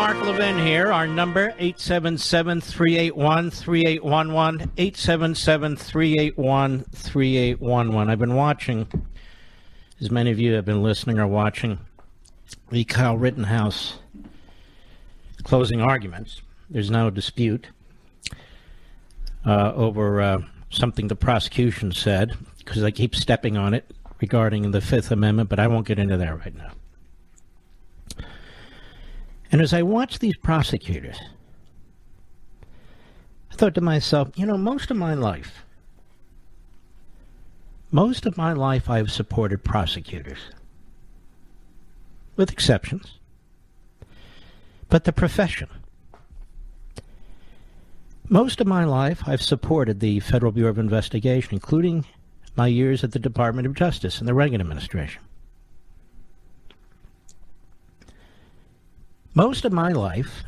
Mark Levin here. Our number, 877-381-3811, 877-381-3811. I've been watching, as many of you have been listening or watching, the Kyle Rittenhouse closing arguments. There's no dispute over something the prosecution said, because I keep stepping on it regarding the Fifth Amendment, but I won't get into that right now. And as I watched these prosecutors, I thought to myself, most of my life I've supported prosecutors, with exceptions. But the profession. Most of my life I've supported the Federal Bureau of Investigation, including my years at the Department of Justice in the Reagan administration. Most of my life,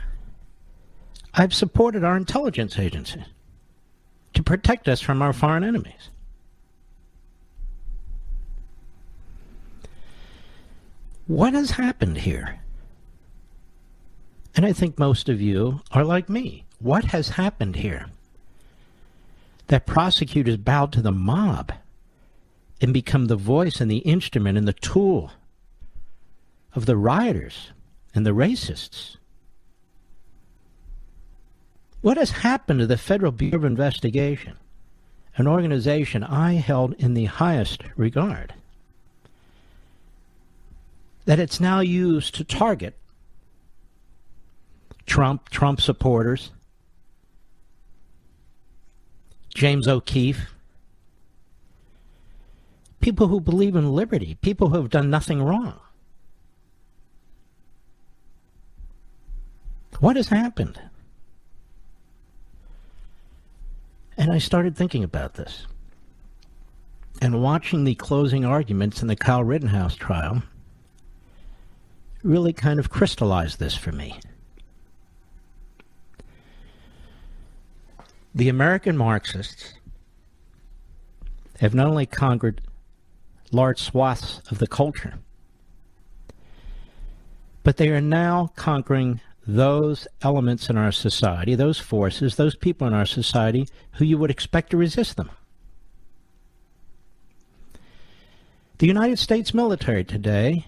I've supported our intelligence agencies to protect us from our foreign enemies. What has happened here? And I think most of you are like me. What has happened here? That prosecutors bowed to the mob and become the voice and the instrument and the tool of the rioters and the racists. What has happened to the Federal Bureau of Investigation, an organization I held in the highest regard, that it's now used to target Trump supporters, James O'Keefe, people who believe in liberty, people who have done nothing wrong? What has happened? And I started thinking about this. And watching the closing arguments in the Kyle Rittenhouse trial really kind of crystallized this for me. The American Marxists have not only conquered large swaths of the culture, but they are now conquering those elements in our society, those forces, those people in our society who you would expect to resist them. The United States military today,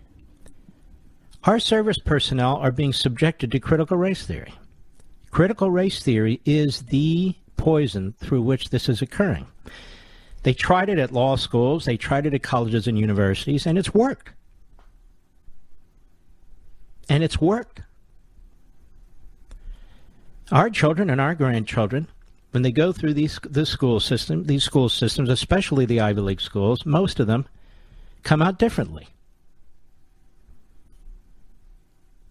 our service personnel are being subjected to critical race theory. Critical race theory is the poison through which this is occurring. They tried it at law schools, they tried it at colleges and universities, and it's worked. And it's worked. Our children and our grandchildren, when they go through these school systems, especially the Ivy League schools, most of them come out differently.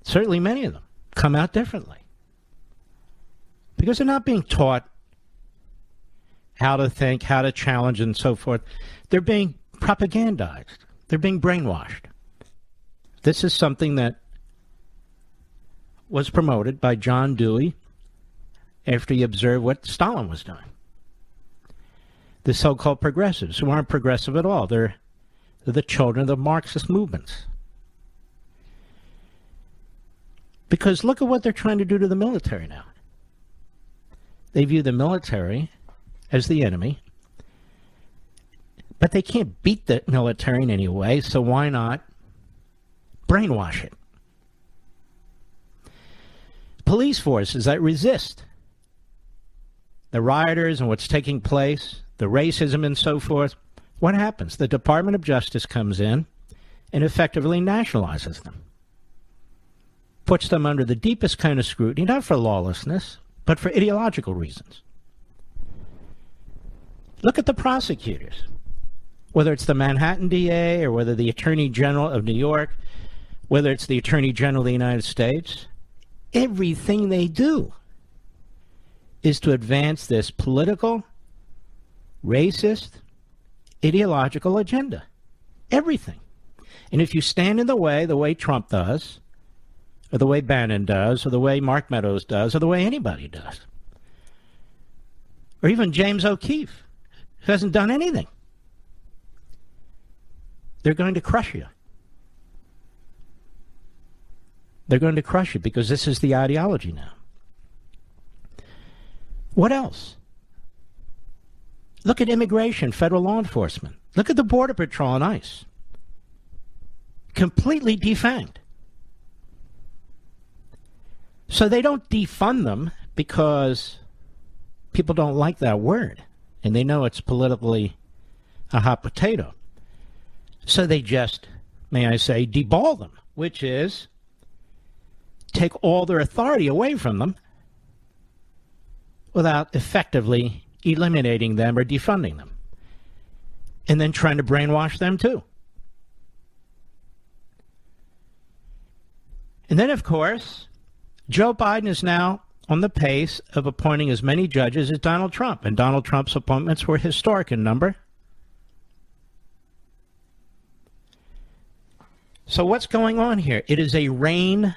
Certainly many of them come out differently. Because they're not being taught how to think, how to challenge, and so forth. They're being propagandized. They're being brainwashed. This is something that was promoted by John Dewey after he observed what Stalin was doing. The so-called progressives, who aren't progressive at all. They're the children of the Marxist movements. Because look at what they're trying to do to the military now. They view the military as the enemy, but they can't beat the military in any way, so why not brainwash it? Police forces that resist the rioters and what's taking place, the racism and so forth, what happens? The Department of Justice comes in and effectively nationalizes them. Puts them under the deepest kind of scrutiny, not for lawlessness, but for ideological reasons. Look at the prosecutors. Whether it's the Manhattan DA or whether the Attorney General of New York, whether it's the Attorney General of the United States, everything they do is to advance this political, racist, ideological agenda. Everything. And if you stand in the way Trump does, or the way Bannon does, or the way Mark Meadows does, or the way anybody does, or even James O'Keefe, who hasn't done anything, they're going to crush you. They're going to crush it because this is the ideology now. What else? Look at immigration, federal law enforcement. Look at the Border Patrol and ICE. Completely defanged. So they don't defund them because people don't like that word, and they know it's politically a hot potato. So they just, may I say, deball them, which is take all their authority away from them without effectively eliminating them or defunding them, and then trying to brainwash them too. And then, of course, Joe Biden is now on the pace of appointing as many judges as Donald Trump, and Donald Trump's appointments were historic in number. So what's going on here? It is a reign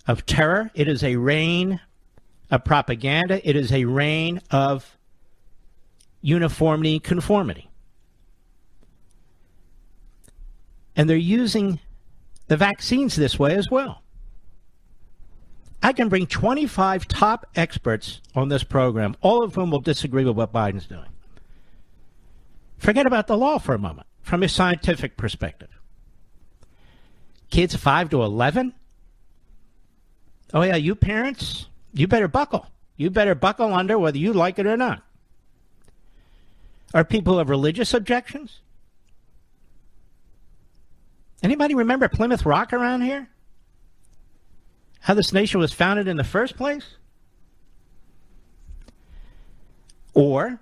of terror. It is a reign of propaganda. It is a reign of uniformity, conformity. And they're using the vaccines this way as well. I can bring 25 top experts on this program, all of whom will disagree with what Biden's doing. Forget about the law for a moment, from a scientific perspective. Kids 5 to 11? Oh yeah, you parents, you better buckle. You better buckle under whether you like it or not. Are people who have religious objections? Anybody remember Plymouth Rock around here? How this nation was founded in the first place? Or,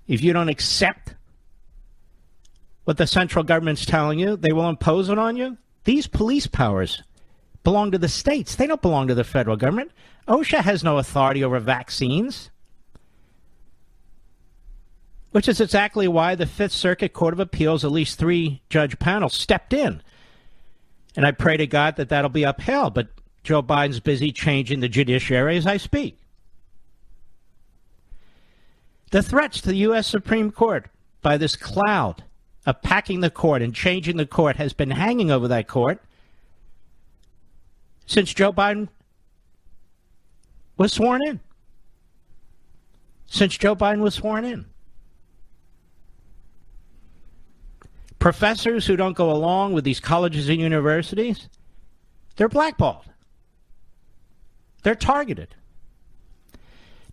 if you don't accept what the central government's telling you, they will impose it on you. These police powers belong to the states. They don't belong to the federal government. OSHA has no authority over vaccines, which is exactly why the Fifth Circuit Court of Appeals, at least 3-judge panel, stepped in. And I pray to God that that'll be upheld, but Joe Biden's busy changing the judiciary as I speak. The threats to the U.S. Supreme Court by this cloud of packing the court and changing the court has been hanging over that court since Joe Biden was sworn in. Since Joe Biden was sworn in. Professors who don't go along with these colleges and universities, they're blackballed. They're targeted.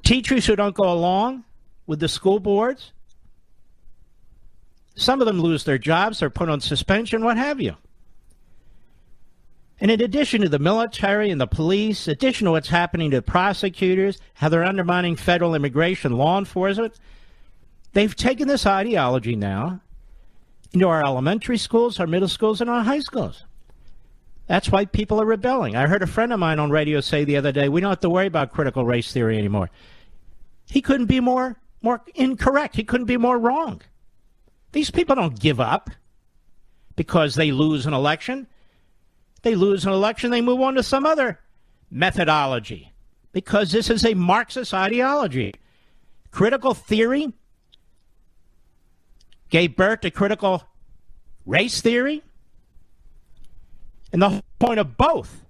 Teachers who don't go along with the school boards, some of them lose their jobs, they're put on suspension, what have you. And in addition to the military and the police, in addition to what's happening to prosecutors, how they're undermining federal immigration law enforcement, they've taken this ideology now into our elementary schools, our middle schools, and our high schools. That's why people are rebelling. I heard a friend of mine on radio say the other day, we don't have to worry about critical race theory anymore. He couldn't be more incorrect. He couldn't be more wrong. These people don't give up because they lose an election. They lose an election, they move on to some other methodology because this is a Marxist ideology. Critical theory gave birth to critical race theory. And the whole point of both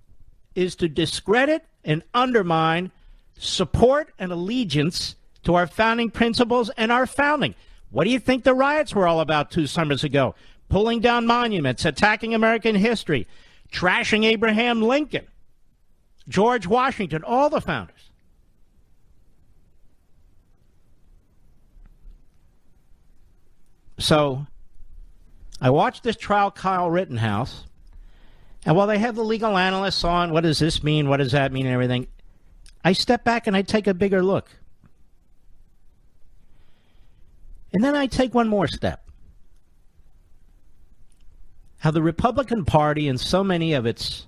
is to discredit and undermine support and allegiance to our founding principles and our founding. What do you think the riots were all about 2 summers ago? Pulling down monuments, attacking American history, trashing Abraham Lincoln, George Washington, all the founders. So I watched this trial, Kyle Rittenhouse, and while they have the legal analysts on, what does this mean, what does that mean, and everything, I step back and I take a bigger look. And then I take one more step. How the Republican Party and so many of its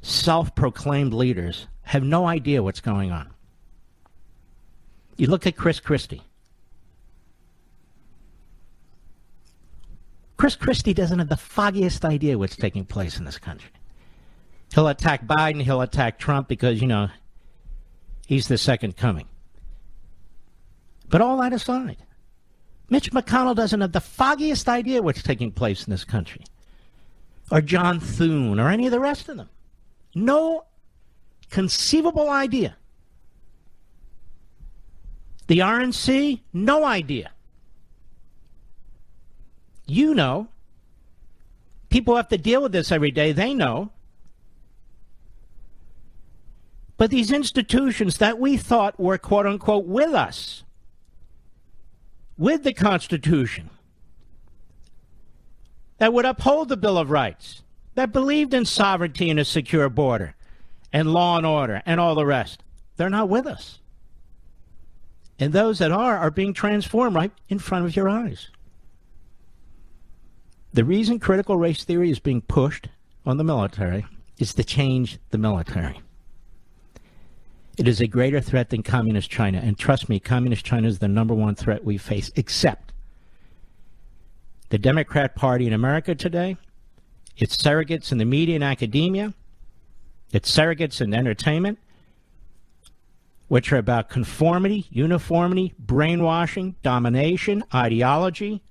self-proclaimed leaders have no idea what's going on. You look at Chris Christie. Chris Christie doesn't have the foggiest idea what's taking place in this country. He'll attack Biden, he'll attack Trump because, he's the second coming. But all that aside, Mitch McConnell doesn't have the foggiest idea what's taking place in this country. Or John Thune, or any of the rest of them. No conceivable idea. The RNC, no idea. You know. People have to deal with this every day. They know. But these institutions that we thought were, quote unquote, with us, with the Constitution, that would uphold the Bill of Rights, that believed in sovereignty and a secure border and law and order and all the rest, they're not with us. And those that are being transformed right in front of your eyes. The reason critical race theory is being pushed on the military is to change the military. It is a greater threat than Communist China. And trust me, Communist China is the number one threat we face, except the Democrat Party in America today, its surrogates in the media and academia, its surrogates in entertainment, which are about conformity, uniformity, brainwashing, domination, ideology,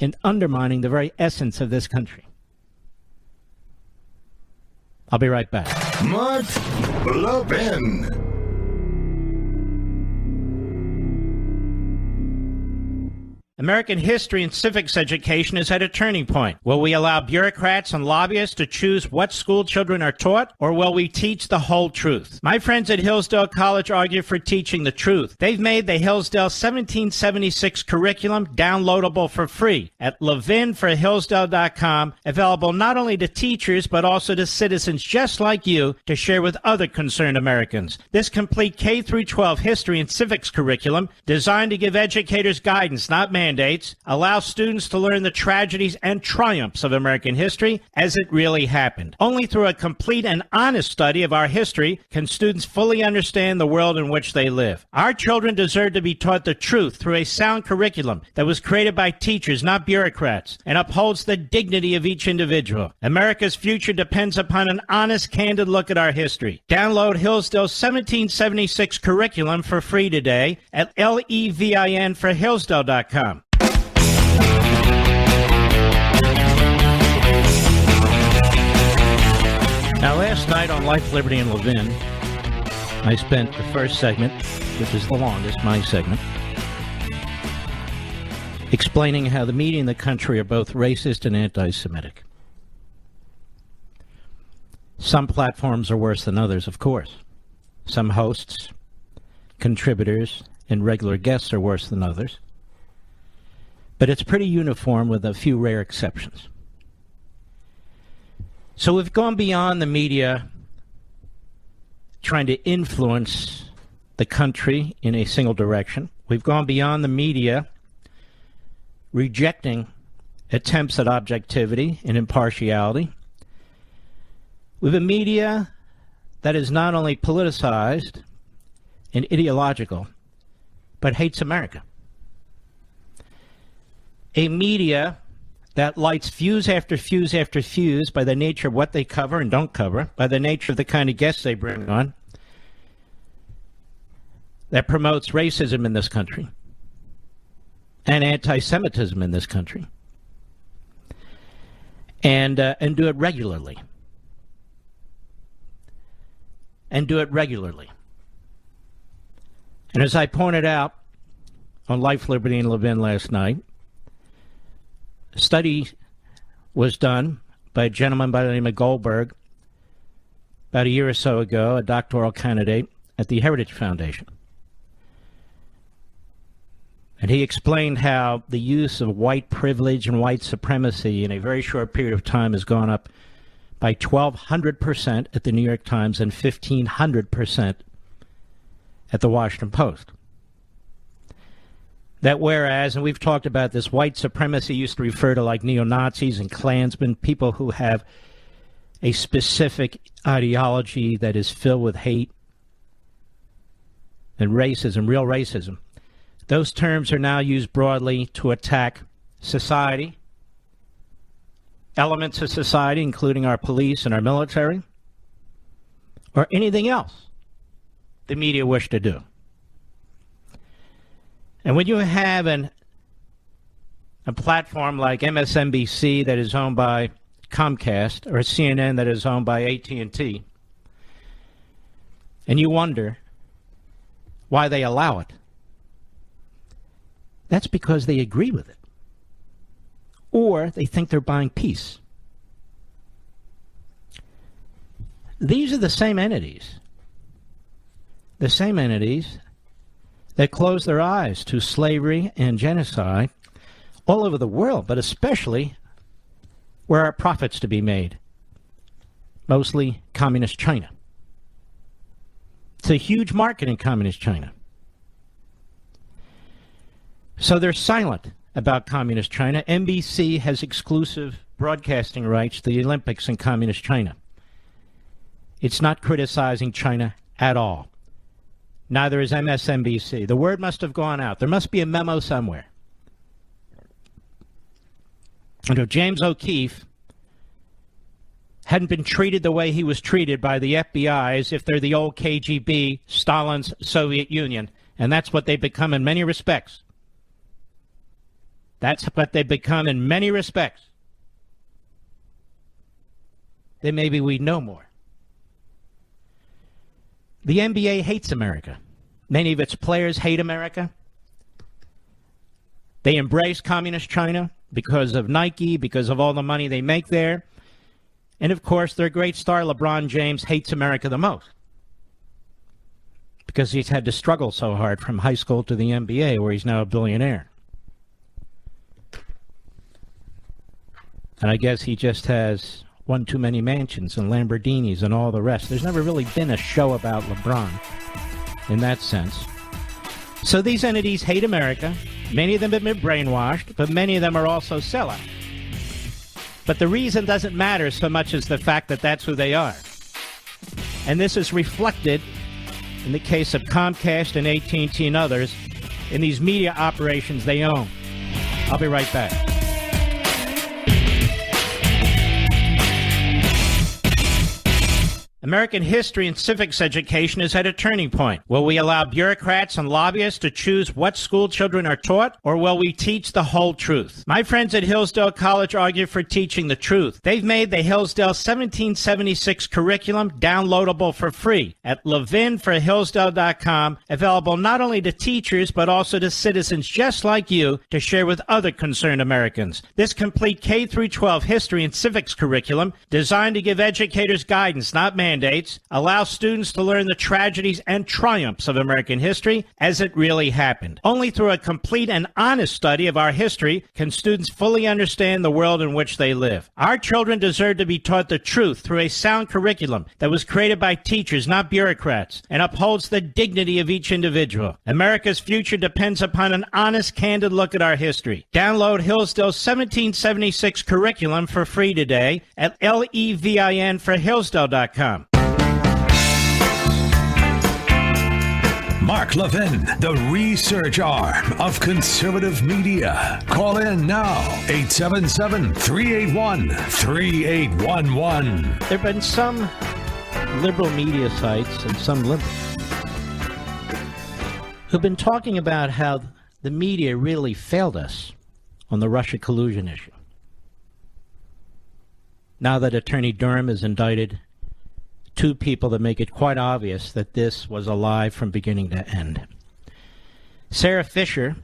and undermining the very essence of this country. I'll be right back. Mark Levin. American history and civics education is at a turning point. Will we allow bureaucrats and lobbyists to choose what school children are taught, or will we teach the whole truth? My friends at Hillsdale College argue for teaching the truth. They've made the Hillsdale 1776 curriculum downloadable for free at levinforhillsdale.com, available not only to teachers but also to citizens just like you to share with other concerned Americans. This complete K-12 history and civics curriculum, designed to give educators guidance, not mandates, allow students to learn the tragedies and triumphs of American history as it really happened. Only through a complete and honest study of our history can students fully understand the world in which they live. Our children deserve to be taught the truth through a sound curriculum that was created by teachers, not bureaucrats, and upholds the dignity of each individual. America's future depends upon an honest, candid look at our history. Download Hillsdale's 1776 curriculum for free today at levinforhillsdale.com. Now, last night on Life, Liberty, and Levin, I spent the first segment, which is the longest, my segment, explaining how the media in the country are both racist and anti-Semitic. Some platforms are worse than others, of course. Some hosts, contributors, and regular guests are worse than others. But it's pretty uniform with a few rare exceptions. So we've gone beyond the media trying to influence the country in a single direction. We've gone beyond the media rejecting attempts at objectivity and impartiality. We have a media that is not only politicized and ideological, but hates America. A media that lights fuse after fuse after fuse by the nature of what they cover and don't cover, by the nature of the kind of guests they bring on, that promotes racism in this country and anti-Semitism in this country, and do it regularly. And do it regularly. And as I pointed out on Life, Liberty, and Levin last night, a study was done by a gentleman by the name of Goldberg about a year or so ago, a doctoral candidate at the Heritage Foundation. And he explained how the use of white privilege and white supremacy in a very short period of time has gone up by 1,200% at the New York Times and 1,500% at the Washington Post. That whereas, and we've talked about this, white supremacy used to refer to like neo-Nazis and Klansmen, people who have a specific ideology that is filled with hate and racism, real racism. Those terms are now used broadly to attack society, elements of society, including our police and our military, or anything else the media wish to do. And when you have an a platform like MSNBC that is owned by Comcast or CNN that is owned by AT&T, and you wonder why they allow it, that's because they agree with it. Or they think they're buying peace. These are the same entities that close their eyes to slavery and genocide all over the world, but especially where are profits to be made? Mostly communist China. It's a huge market in communist China. So they're silent about communist China. NBC has exclusive broadcasting rights to the Olympics in communist China. It's not criticizing China at all. Neither is MSNBC. The word must have gone out. There must be a memo somewhere. And if James O'Keefe hadn't been treated the way he was treated by the FBI, as if they're the old KGB, Stalin's Soviet Union, and that's what they've become in many respects. That's what they've become in many respects. Then maybe we'd know more. The NBA hates America. Many of its players hate America. They embrace communist China because of Nike, because of all the money they make there. And, of course, their great star, LeBron James, hates America the most because he's had to struggle so hard from high school to the NBA, where he's now a billionaire. And I guess he just has one too many mansions and Lamborghinis and all the rest. There's never really been a show about LeBron in that sense. So these entities hate America. Many of them have been brainwashed, but many of them are also sellouts. But the reason doesn't matter so much as the fact that that's who they are. And this is reflected in the case of Comcast and AT&T and others in these media operations they own. I'll be right back. American history and civics education is at a turning point. Will we allow bureaucrats and lobbyists to choose what school children are taught, or will we teach the whole truth? My friends at Hillsdale College argue for teaching the truth. They've made the Hillsdale 1776 curriculum downloadable for free at levinforhillsdale.com, available not only to teachers but also to citizens just like you to share with other concerned Americans. This complete K-12 history and civics curriculum, designed to give educators guidance, not mandates, allow students to learn the tragedies and triumphs of American history as it really happened. Only through a complete and honest study of our history can students fully understand the world in which they live. Our children deserve to be taught the truth through a sound curriculum that was created by teachers, not bureaucrats, and upholds the dignity of each individual. America's future depends upon an honest, candid look at our history. Download Hillsdale's 1776 curriculum for free today at levinforhillsdale.com. Mark Levin, the research arm of conservative media. Call in now, 877-381-3811. There have been some liberal media sites and some liberals who've been talking about how the media really failed us on the Russia collusion issue. Now that Attorney Durham has indicted two people that make it quite obvious that this was a lie from beginning to end. Sarah Fisher,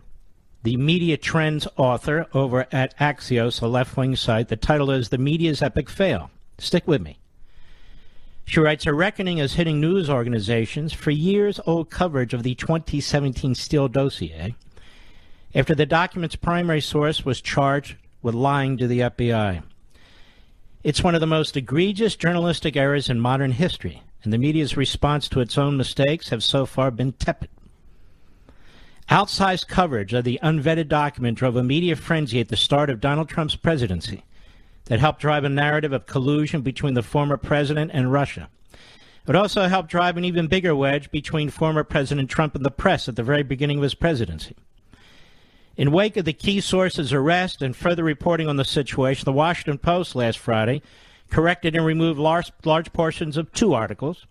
the media trends author over at Axios, a left-wing site, the title is The Media's Epic Fail. Stick with me. She writes, a reckoning is hitting news organizations for years-old coverage of the 2017 Steele dossier after the document's primary source was charged with lying to the FBI. It's one of the most egregious journalistic errors in modern history, and the media's response to its own mistakes have so far been tepid. Outsized coverage of the unvetted document drove a media frenzy at the start of Donald Trump's presidency that helped drive a narrative of collusion between the former president and Russia. It also helped drive an even bigger wedge between former President Trump and the press at the very beginning of his presidency. In wake of the key source's arrest and further reporting on the situation, the Washington Post last Friday corrected and removed large portions of two articles.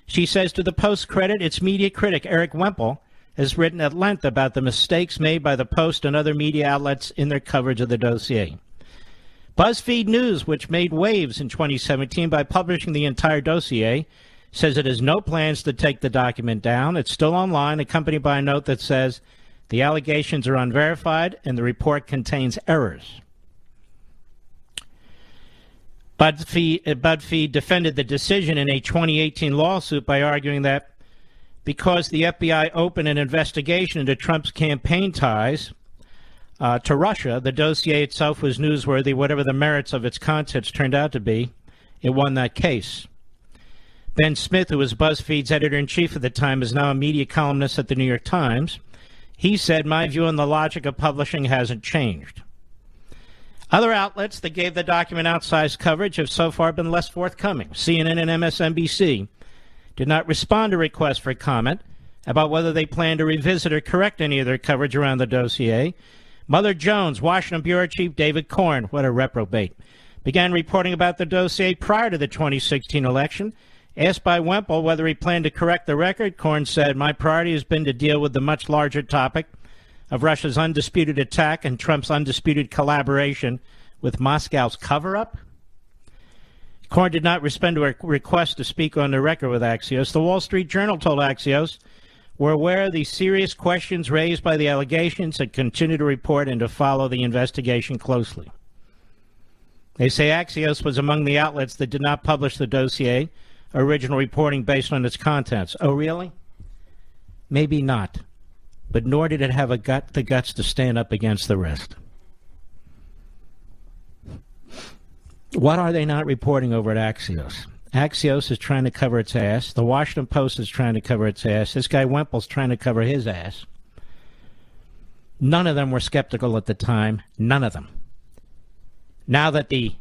She says, to the Post's credit, its media critic, Eric Wemple, has written at length about the mistakes made by the Post and other media outlets in their coverage of the dossier. BuzzFeed News, which made waves in 2017 by publishing the entire dossier, says it has no plans to take the document down. It's still online, accompanied by a note that says the allegations are unverified and the report contains errors. BuzzFeed defended the decision in a 2018 lawsuit by arguing that because the FBI opened an investigation into Trump's campaign ties to Russia, the dossier itself was newsworthy, whatever the merits of its contents turned out to be. It won that case. Ben Smith, who was BuzzFeed's editor-in-chief at the time, is now a media columnist at the New York Times. He said, "My view on the logic of publishing hasn't changed." Other outlets that gave the document outsized coverage have so far been less forthcoming. CNN and MSNBC did not respond to requests for comment about whether they plan to revisit or correct any of their coverage around the dossier. Mother Jones, Washington Bureau Chief David Corn, what a reprobate, began reporting about the dossier prior to the 2016 election. Asked by Wemple whether he planned to correct the record, Corn said, "My priority has been to deal with the much larger topic of Russia's undisputed attack and Trump's undisputed collaboration with Moscow's cover-up." Corn did not respond to a request to speak on the record with Axios. The Wall Street Journal told Axios, "We're aware of the serious questions raised by the allegations and continue to report and to follow the investigation closely." They say Axios was among the outlets that did not publish the dossier, original reporting based on its contents. Oh, really? Maybe not. But nor did it have the guts to stand up against the rest. What are they not reporting over at Axios? Axios is trying to cover its ass. The Washington Post is trying to cover its ass. This guy Wemple's trying to cover his ass. None of them were skeptical at the time. None of them. Now that the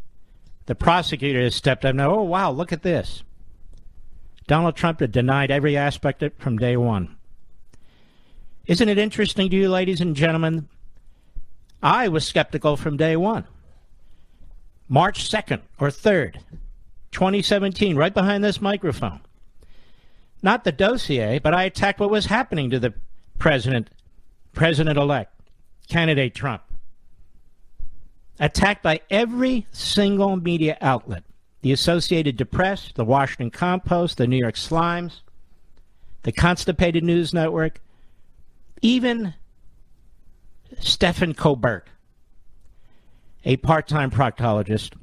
prosecutor has stepped up, now, oh, wow, look at this. Donald Trump had denied every aspect of it from day one. Isn't it interesting to you, ladies and gentlemen? I was skeptical from day one. March 2nd or 3rd, 2017, right behind this microphone. Not the dossier, but I attacked what was happening to the president-elect, candidate Trump. Attacked by every single media outlet. The Associated Press, the Washington Compost, the New York Slimes, the Constipated News Network, even Stephen Colbert, a part-time proctologist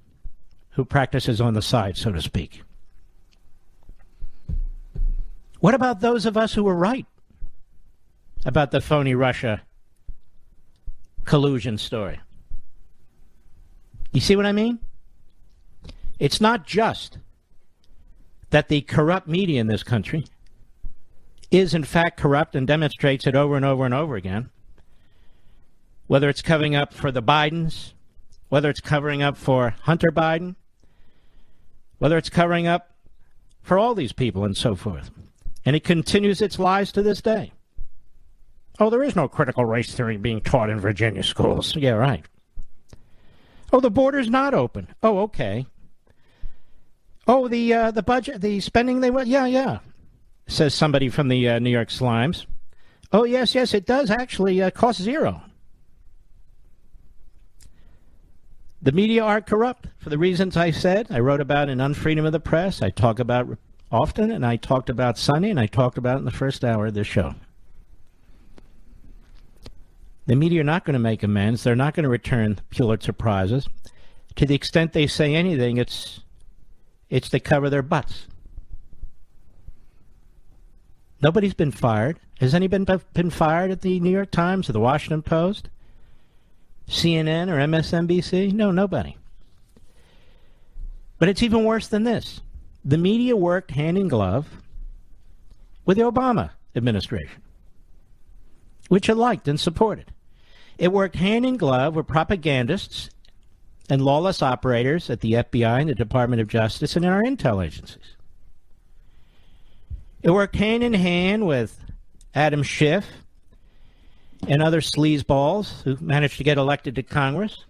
who practices on the side, so to speak. What about those of us who were right about the phony Russia collusion story? You see what I mean? It's not just that the corrupt media in this country is in fact corrupt and demonstrates it over and over and over again, whether it's covering up for the Bidens, whether it's covering up for Hunter Biden, whether it's covering up for all these people and so forth. And it continues its lies to this day. Oh, there is no critical race theory being taught in Virginia schools. Yeah, right. Oh, the border's not open. Oh, okay. Oh, the budget, the spending they went. Yeah, says somebody from the New York Slimes. Oh, yes, it does actually cost zero. The media are corrupt for the reasons I said. I wrote about in Unfreedom of the Press. I talk about often, and I talked about Sunday, and I talked about it in the first hour of this show. The media are not going to make amends. They're not going to return Pulitzer Prizes. To the extent they say anything, it's to cover their butts. Nobody's been fired. Has anybody been fired at the New York Times or the Washington Post? CNN or MSNBC? No, nobody. But it's even worse than this. The media worked hand in glove with the Obama administration, which it liked and supported. It worked hand in glove with propagandists and lawless operators at the FBI and the Department of Justice and in our intel agencies. It worked hand in hand with Adam Schiff and other sleazeballs who managed to get elected to Congress,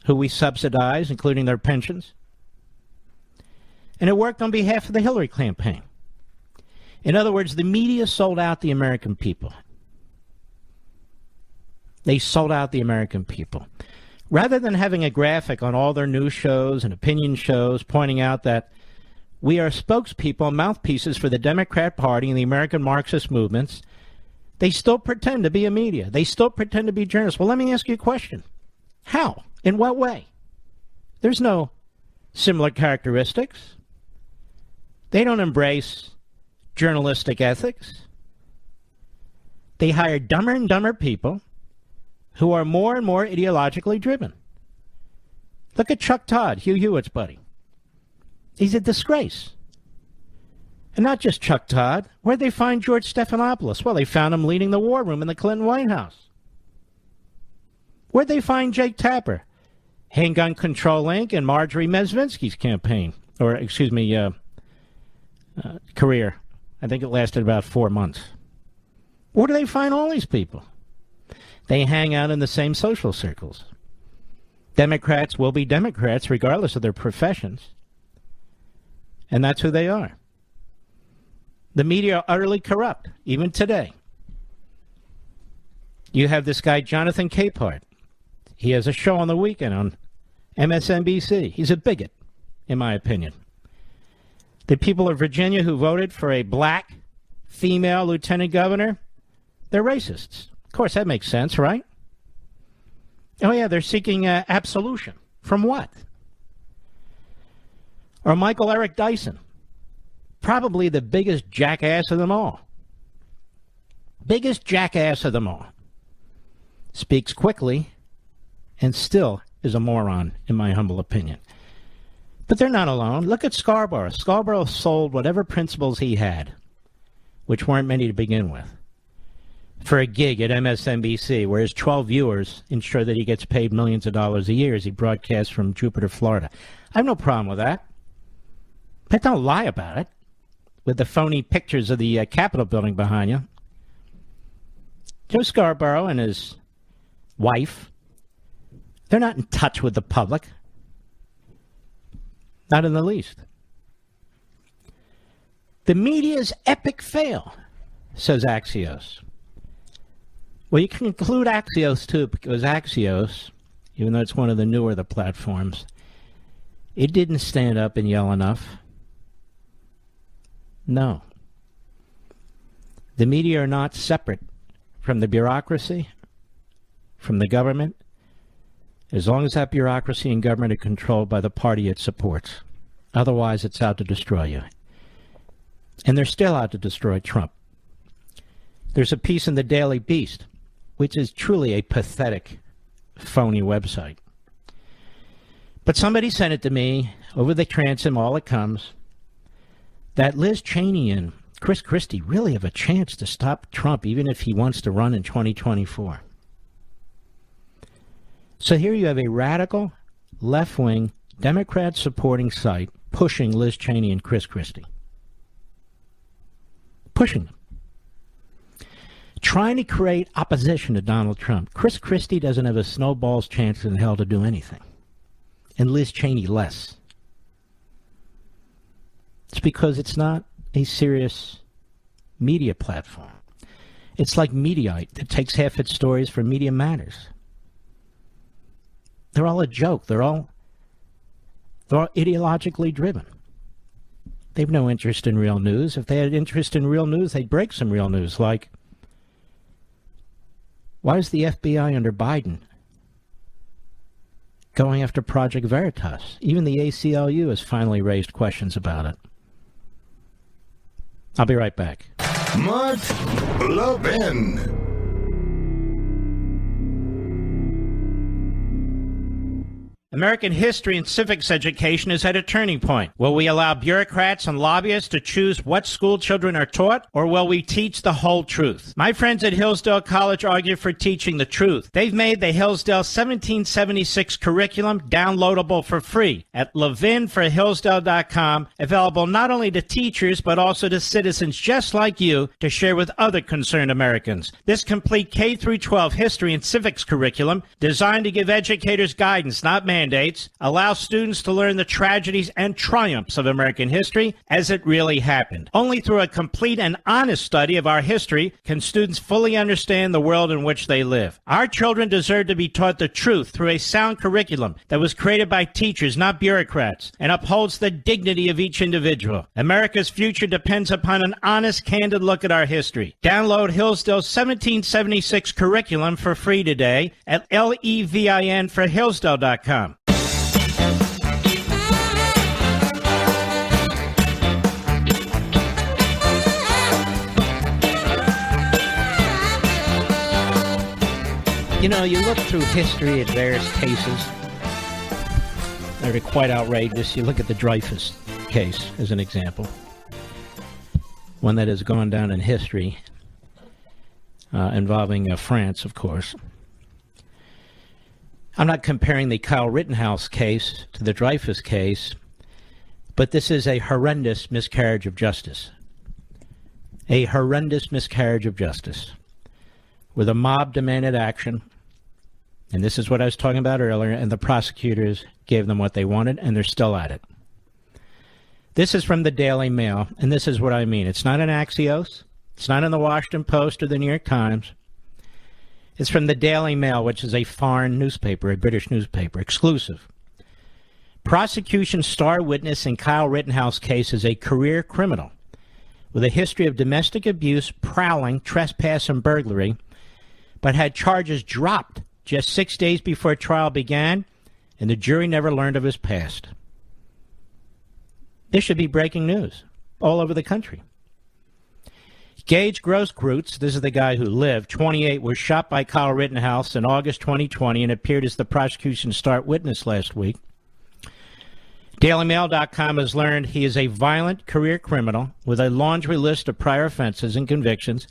who we subsidize, including their pensions. And it worked on behalf of the Hillary campaign. In other words, the media sold out the American people. They sold out the American people. Rather than having a graphic on all their news shows and opinion shows pointing out that we are spokespeople and mouthpieces for the Democrat Party and the American Marxist movements, they still pretend to be a media. They still pretend to be journalists. Well, let me ask you a question. How? In what way? There's no similar characteristics. They don't embrace journalistic ethics. They hire dumber and dumber people who are more and more ideologically driven. Look at Chuck Todd, Hugh Hewitt's buddy. He's a disgrace. And not just Chuck Todd. Where'd they find George Stephanopoulos? Well, they found him leading the war room in the Clinton White House. Where'd they find Jake Tapper? Handgun Control Inc. and Marjorie Mezvinsky's campaign, career. I think it lasted about 4 months. Where do they find all these people? They hang out in the same social circles. Democrats will be Democrats regardless of their professions. And that's who they are. The media are utterly corrupt, even today. You have this guy, Jonathan Capehart. He has a show on the weekend on MSNBC. He's a bigot, in my opinion. The people of Virginia who voted for a black female lieutenant governor, they're racists. Of course, that makes sense, right? Oh, yeah, they're seeking absolution. From what? Or Michael Eric Dyson, probably the biggest jackass of them all. Biggest jackass of them all. Speaks quickly and still is a moron, in my humble opinion. But they're not alone. Look at Scarborough. Scarborough sold whatever principles he had, which weren't many to begin with, for a gig at MSNBC, where his 12 viewers ensure that he gets paid millions of dollars a year as he broadcasts from Jupiter, Florida. I have no problem with that. But don't lie about it with the phony pictures of the Capitol building behind you. Joe Scarborough and his wife, they're not in touch with the public. Not in the least. The media's epic fail, says Axios. Well, you can include Axios, too, because Axios, even though it's one of the newer of the platforms, it didn't stand up and yell enough. No. The media are not separate from the bureaucracy, from the government, as long as that bureaucracy and government are controlled by the party it supports. Otherwise, it's out to destroy you. And they're still out to destroy Trump. There's a piece in the Daily Beast, which is truly a pathetic, phony website. But somebody sent it to me over the transom, all it comes, that Liz Cheney and Chris Christie really have a chance to stop Trump, even if he wants to run in 2024. So here you have a radical, left-wing, Democrat-supporting site pushing Liz Cheney and Chris Christie. Pushing them. Trying to create opposition to Donald Trump. Chris Christie doesn't have a snowball's chance in hell to do anything. And Liz Cheney less. It's because it's not a serious media platform. It's like Mediaite that takes half its stories from Media Matters. They're all a joke. They're all ideologically driven. They have no interest in real news. If they had interest in real news, they'd break some real news, like, why is the FBI under Biden going after Project Veritas? Even the ACLU has finally raised questions about it. I'll be right back. Mark Levin. American history and civics education is at a turning point. Will we allow bureaucrats and lobbyists to choose what school children are taught, or will we teach the whole truth? My friends at Hillsdale College argue for teaching the truth. They've made the Hillsdale 1776 curriculum downloadable for free at levinforhillsdale.com, available not only to teachers but also to citizens just like you to share with other concerned Americans. This complete K-12 history and civics curriculum, designed to give educators guidance, not mandate, mandates allow students to learn the tragedies and triumphs of American history as it really happened. Only through a complete and honest study of our history can students fully understand the world in which they live. Our children deserve to be taught the truth through a sound curriculum that was created by teachers, not bureaucrats, and upholds the dignity of each individual. America's future depends upon an honest, candid look at our history. Download Hillsdale's 1776 curriculum for free today at levinforhillsdale.com. You know, you look through history at various cases that are quite outrageous. You look at the Dreyfus case as an example, one that has gone down in history, involving France, of course. I'm not comparing the Kyle Rittenhouse case to the Dreyfus case, but this is a horrendous miscarriage of justice. A horrendous miscarriage of justice, where the mob demanded action, and this is what I was talking about earlier, and the prosecutors gave them what they wanted, and they're still at it. This is from the Daily Mail, and this is what I mean. It's not in Axios. It's not in the Washington Post or the New York Times. It's from the Daily Mail, which is a foreign newspaper, a British newspaper, exclusive. Prosecution star witness in Kyle Rittenhouse case is a career criminal with a history of domestic abuse, prowling, trespass, and burglary, but had charges dropped just 6 days before trial began, and the jury never learned of his past. This should be breaking news all over the country. Gage Grosskreutz, this is the guy who lived, 28, was shot by Kyle Rittenhouse in August 2020 and appeared as the prosecution's star witness last week. DailyMail.com has learned he is a violent career criminal with a laundry list of prior offenses and convictions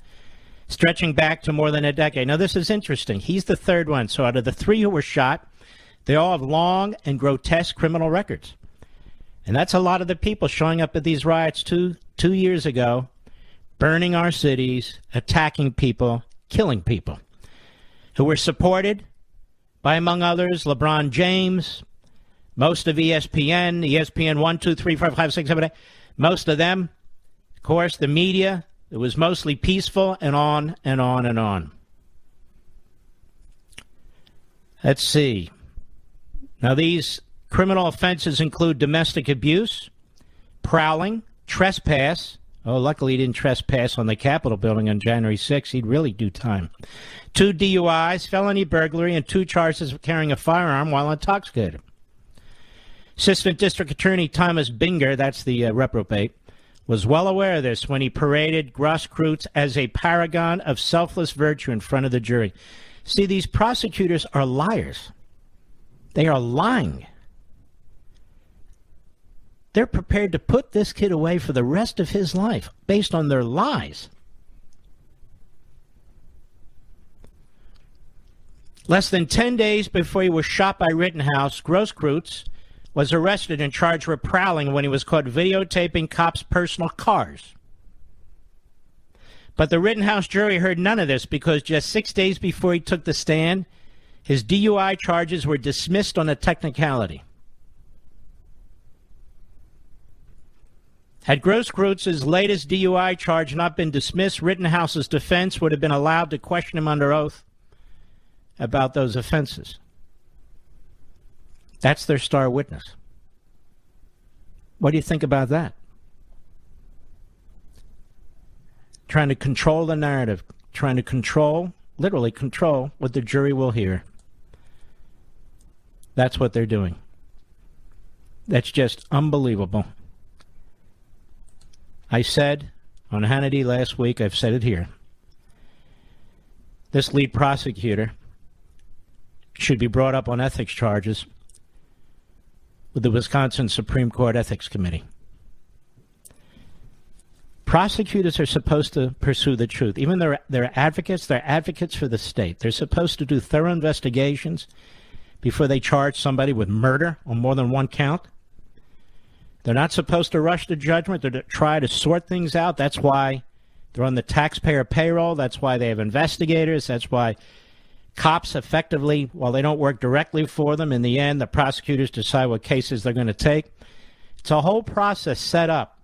stretching back to more than a decade. Now, this is interesting. He's the third one. So out of the three who were shot, they all have long and grotesque criminal records. And that's a lot of the people showing up at these riots two years ago, burning our cities, attacking people, killing people, who were supported by, among others, LeBron James, most of ESPN 1, 2, 3, 4, 5, 6, 7, 8, most of them, of course, the media. It was mostly peaceful, and on and on and on. Let's see. Now, these criminal offenses include domestic abuse, prowling, trespass. Oh, luckily he didn't trespass on the Capitol building on January 6th. He'd really do time. 2 DUIs, felony burglary, and 2 charges of carrying a firearm while intoxicated. Assistant District Attorney Thomas Binger, that's the reprobate, was well aware of this when he paraded Grosskreutz as a paragon of selfless virtue in front of the jury. See, these prosecutors are liars. They are lying. They're prepared to put this kid away for the rest of his life based on their lies. Less than 10 days before he was shot by Rittenhouse, Grosskreutz was arrested and charged with prowling when he was caught videotaping cops' personal cars. But the Rittenhouse jury heard none of this because just 6 days before he took the stand, his DUI charges were dismissed on a technicality. Had Grosskrutz's latest DUI charge not been dismissed, Rittenhouse's defense would have been allowed to question him under oath about those offenses. That's their star witness. What do you think about that? Trying to control the narrative, trying to control, literally control what the jury will hear. That's what they're doing. That's just unbelievable. I said on Hannity last week, I've said it here, this lead prosecutor should be brought up on ethics charges with the Wisconsin Supreme Court Ethics Committee. Prosecutors are supposed to pursue the truth. Even they're advocates for the state. They're supposed to do thorough investigations before they charge somebody with murder on more than one count. They're not supposed to rush to judgment. They're to try to sort things out. That's why they're on the taxpayer payroll. That's why they have investigators. That's why Cops effectively, while they don't work directly for them, in the end, the prosecutors decide what cases they're going to take. It's a whole process set up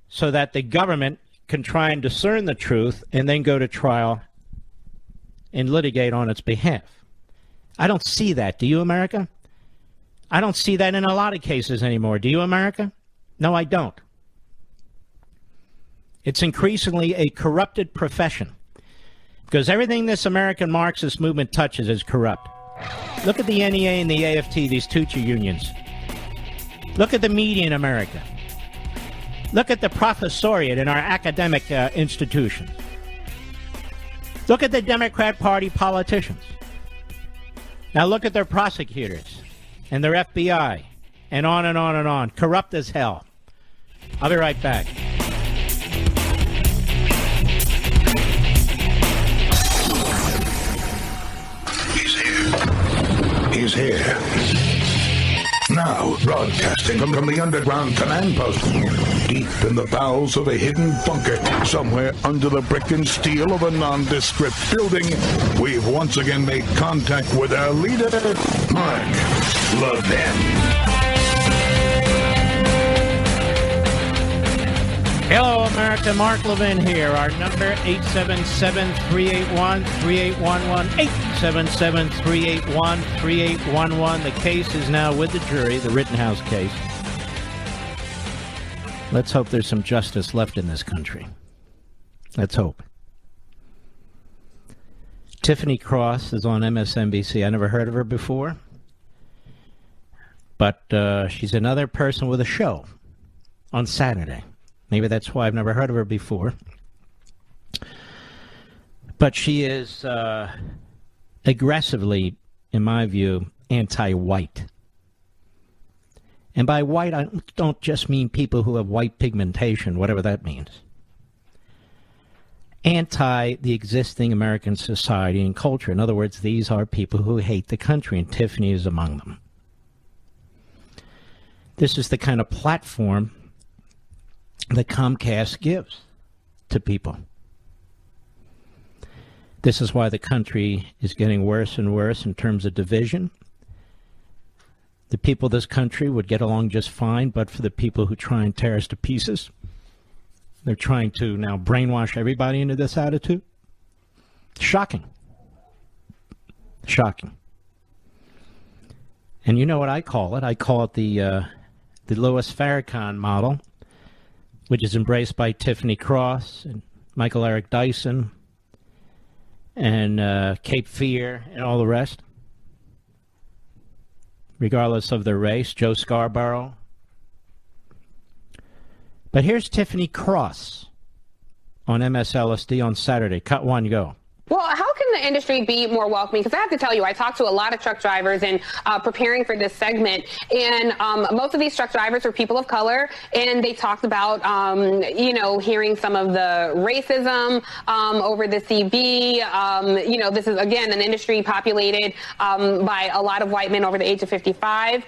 so that the government can try and discern the truth and then go to trial and litigate on its behalf. I don't see that. Do you, America? I don't see that in a lot of cases anymore. Do you, America? No, I don't. It's increasingly a corrupted profession because everything this American Marxist movement touches is corrupt. Look at the NEA and the AFT, these teacher unions. Look at the media in America. Look at the professoriate in our academic institutions. Look at the Democrat Party politicians. Now look at their prosecutors and their FBI and on and on and on. Corrupt as hell. I'll be right back. He's here. He's here. Now, broadcasting from the underground command post, deep in the bowels of a hidden bunker, somewhere under the brick and steel of a nondescript building, we've once again made contact with our leader, Mark Levin. Hello, America. Mark Levin here. Our number, 877-381-3811. 877-381-3811. The case is now with the jury, the Rittenhouse case. Let's hope there's some justice left in this country. Let's hope. Tiffany Cross is on MSNBC. I never heard of her before. But she's another person with a show on Saturday. Maybe that's why I've never heard of her before. But she is aggressively, in my view, anti-white. And by white, I don't just mean people who have white pigmentation, whatever that means. Anti the existing American society and culture. In other words, these are people who hate the country, and Tiffany is among them. This is the kind of platform that Comcast gives to people. This is why the country is getting worse and worse in terms of division. The people of this country would get along just fine, but for the people who try and tear us to pieces. They're trying to now brainwash everybody into this attitude. Shocking. Shocking. And you know what I call it? I call it the Louis Farrakhan model, which is embraced by Tiffany Cross and Michael Eric Dyson and Cape Fear and all the rest, regardless of their race, Joe Scarborough. But here's Tiffany Cross on MSLSD on Saturday. Cut one, go. Well, how can the industry be more welcoming? Because I have to tell you, I talked to a lot of truck drivers and preparing for this segment, and most of these truck drivers are people of color, and they talked about, hearing some of the racism over the CB. This is, again, an industry populated by a lot of white men over the age of 55.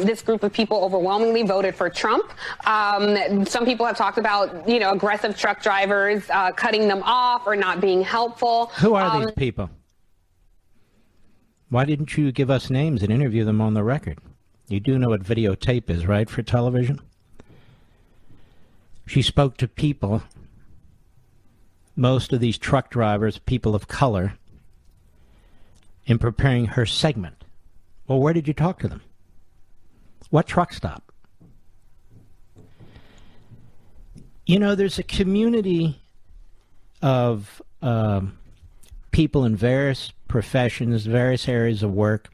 This group of people overwhelmingly voted for Trump. Some people have talked about, aggressive truck drivers cutting them off or not being helpful. Who are these people? Why didn't you give us names and interview them on the record? You do know what videotape is, right, for television? She spoke to people, most of these truck drivers, people of color, in preparing her segment. Well, where did you talk to them? What truck stop? There's a community of people in various professions, various areas of work,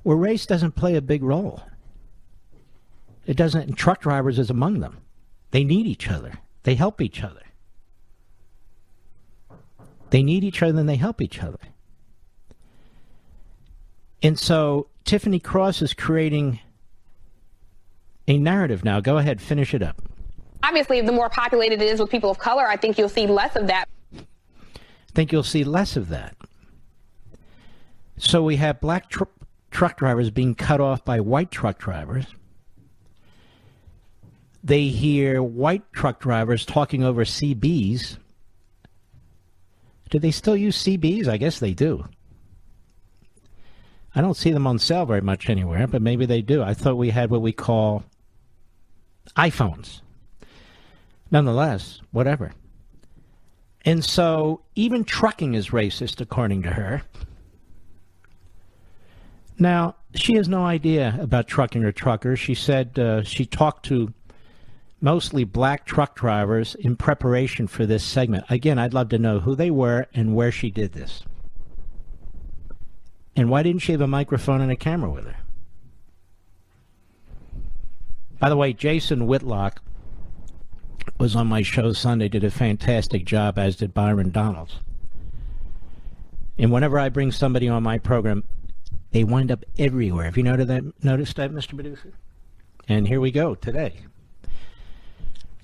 where race doesn't play a big role. It doesn't, and truck drivers is among them. They need each other. They help each other. They need each other and they help each other. And so Tiffany Cross is creating a narrative now. Go ahead, finish it up. Obviously, the more populated it is with people of color, I think you'll see less of that. Think you'll see less of that. So we have black truck drivers being cut off by white truck drivers. They hear white truck drivers talking over CBs, Do they still use CBs? I guess they do. I don't see them on sale very much anywhere, but maybe they do. I thought we had what we call iPhones. Nonetheless, whatever. And so even trucking is racist, according to her. Now, she has no idea about trucking or truckers. She said she talked to mostly black truck drivers in preparation for this segment. Again, I'd love to know who they were and where she did this. And why didn't she have a microphone and a camera with her? By the way, Jason Whitlock was on my show Sunday, did a fantastic job, as did Byron Donalds. And whenever I bring somebody on my program, they wind up everywhere. Have you noticed that, Mr. Producer? And here we go today.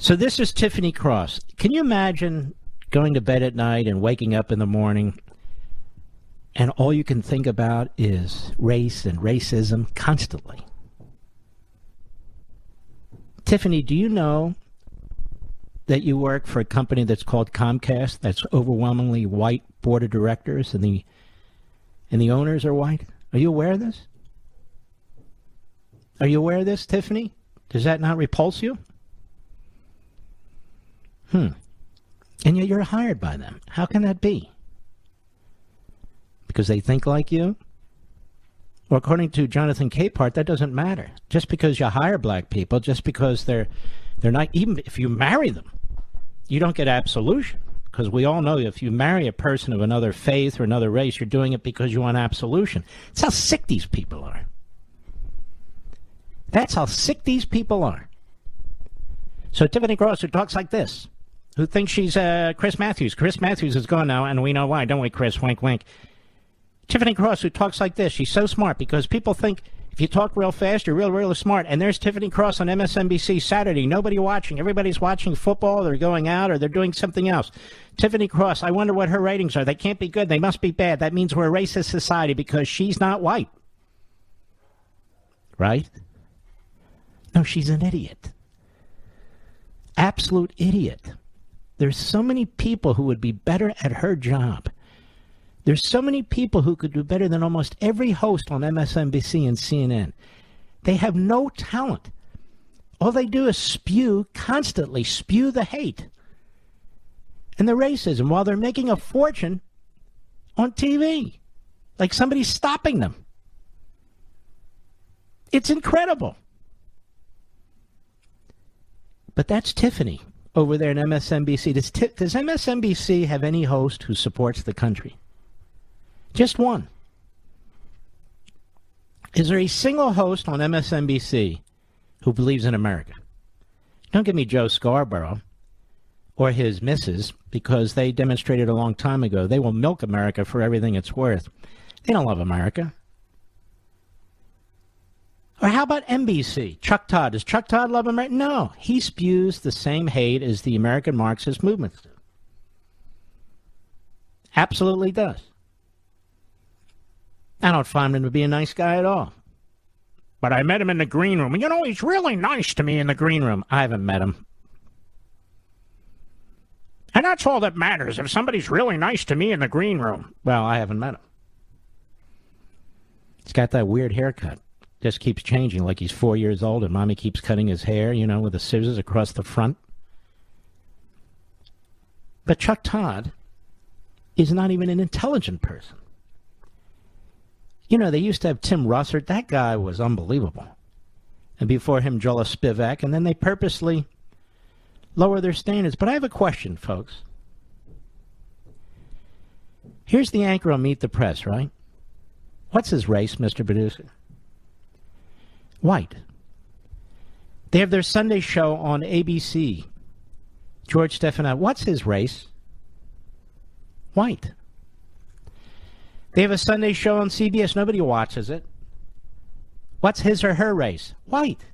So this is Tiffany Cross. Can you imagine going to bed at night and waking up in the morning and all you can think about is race and racism constantly? Tiffany, do you know that you work for a company that's called Comcast that's overwhelmingly white board of directors and the owners are white? Are you aware of this? Are you aware of this, Tiffany? Does that not repulse you? And yet you're hired by them. How can that be? Because they think like you? Well, according to Jonathan Capehart, that doesn't matter. Just because you hire black people, just because they're not, even if you marry them, you don't get absolution. Because we all know if you marry a person of another faith or another race, you're doing it because you want absolution. That's how sick these people are. That's how sick these people are. So Tiffany Cross, who talks like this, who thinks she's Chris Matthews. Chris Matthews is gone now, and we know why, don't we, Chris? Wink, wink. Tiffany Cross, who talks like this, she's so smart because people think if you talk real fast, you're real smart. And there's Tiffany Cross on MSNBC Saturday. Nobody watching. Everybody's watching football. They're going out or they're doing something else. Tiffany Cross, I wonder what her ratings are. They can't be good. They must be bad. That means we're a racist society because she's not white. Right? No, she's an idiot. Absolute idiot. There's so many people who would be better at her job. There's so many people who could do better than almost every host on MSNBC and CNN. They have no talent. All they do is constantly spew the hate and the racism while they're making a fortune on TV. Like somebody's stopping them. It's incredible. But that's Tiffany over there in MSNBC. Does MSNBC have any host who supports the country? Just one. Is there a single host on MSNBC who believes in America? Don't give me Joe Scarborough or his missus, because they demonstrated a long time ago they will milk America for everything it's worth. They don't love America. Or how about NBC? Chuck Todd. Does Chuck Todd love America? No. He spews the same hate as the American Marxist movements do. Absolutely does. I don't find him to be a nice guy at all. But I met him in the green room. You know, he's really nice to me in the green room. I haven't met him. And that's all that matters, if somebody's really nice to me in the green room. Well, I haven't met him. He's got that weird haircut. Just keeps changing like he's 4 years old and mommy keeps cutting his hair, with the scissors across the front. But Chuck Todd is not even an intelligent person. They used to have Tim Russert. That guy was unbelievable. And before him, Joel Spivak. And then they purposely lower their standards. But I have a question, folks. Here's the anchor on Meet the Press, right? What's his race, Mr. Producer? White. They have their Sunday show on ABC. George Stephanopoulos. What's his race? White. They have a Sunday show on CBS. Nobody watches it. What's his or her race? White.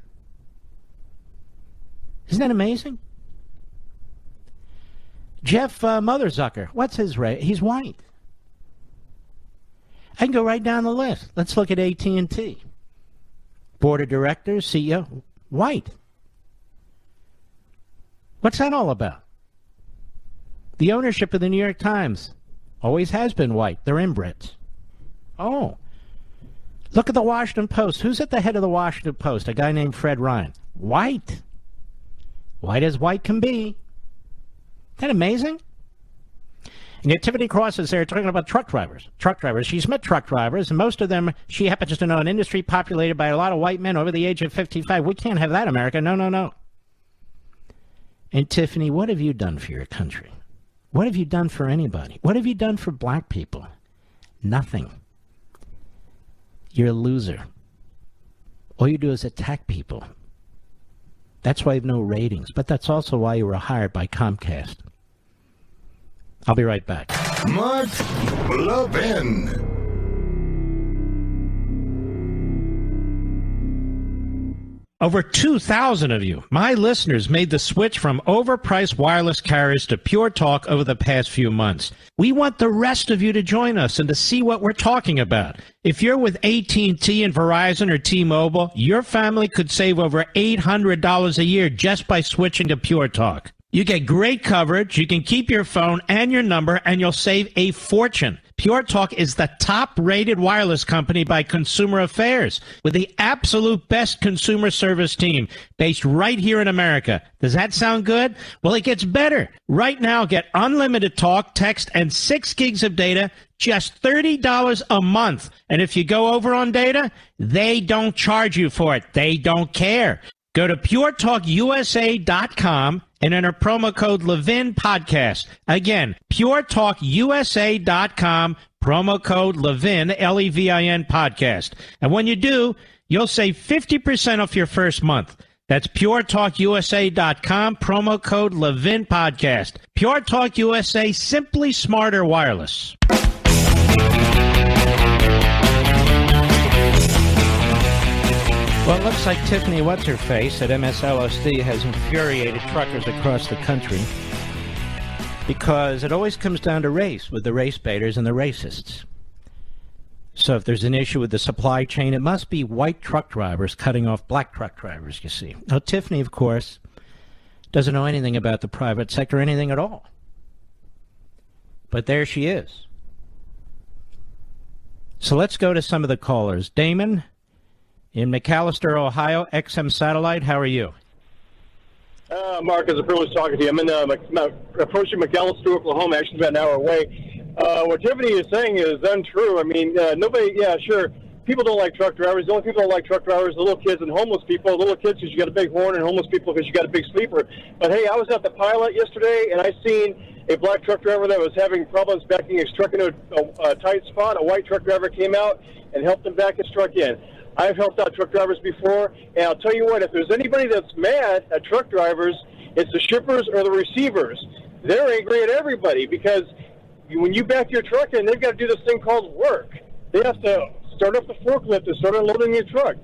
Isn't that amazing? Jeff Motherzucker. What's his race? He's white. I can go right down the list. Let's look at AT&T. Board of directors, CEO, white. What's that all about? The ownership of the New York Times, Always has been white. They're inbreds. Oh. Look at the Washington Post. Who's at the head of the Washington Post? A guy named Fred Ryan. White. White as white can be. Isn't that amazing? And yet Tiffany Cross is there talking about truck drivers. Truck drivers. She's met truck drivers, and most of them, she happens to know an industry populated by a lot of white men over the age of 55. We can't have that, America. No, no, no. And Tiffany, what have you done for your country? What have you done for anybody? What have you done for black people? Nothing. You're a loser. All you do is attack people. That's why you have no ratings, but that's also why you were hired by Comcast. I'll be right back. Mark Levin. Over 2,000 of you, my listeners, made the switch from overpriced wireless carriers to Pure Talk over the past few months. We want the rest of you to join us and to see what we're talking about. If you're with AT&T and Verizon or T-Mobile, your family could save over $800 a year just by switching to Pure Talk. You get great coverage, you can keep your phone and your number, and you'll save a fortune. Pure Talk is the top-rated wireless company by Consumer Affairs, with the absolute best consumer service team based right here in America. Does that sound good? Well, it gets better. Right now, get unlimited talk, text, and 6 gigs of data, just $30 a month. And if you go over on data, they don't charge you for it. They don't care. Go to puretalkusa.com and enter promo code Levin Podcast. Again, puretalkusa.com, promo code Levin, Levin Podcast. And when you do, you'll save 50% off your first month. That's puretalkusa.com, promo code Levin Podcast. Pure Talk USA, simply smarter wireless. Well, it looks like Tiffany What's-Her-Face at MSLSD has infuriated truckers across the country because it always comes down to race with the race baiters and the racists. So if there's an issue with the supply chain, it must be white truck drivers cutting off black truck drivers, you see. Now, Tiffany, of course, doesn't know anything about the private sector, anything at all. But there she is. So let's go to some of the callers. Damon in McAllister, Ohio, XM Satellite, how are you? Mark, it's a privilege talking to you. I'm in approaching McAllister, Oklahoma, actually about an hour away. What Tiffany is saying is untrue. I mean, nobody, yeah, sure, people don't like truck drivers. The only people that like truck drivers are little kids and homeless people. Little kids because you got a big horn, and homeless people because you got a big sleeper. But, hey, I was at the Pilot yesterday, and I seen a black truck driver that was having problems backing his truck into a tight spot. A white truck driver came out and helped him back his truck in. I've helped out truck drivers before, and I'll tell you what, if there's anybody that's mad at truck drivers, it's the shippers or the receivers. They're angry at everybody because when you back your truck in, they've got to do this thing called work. They have to start up the forklift and start unloading your truck.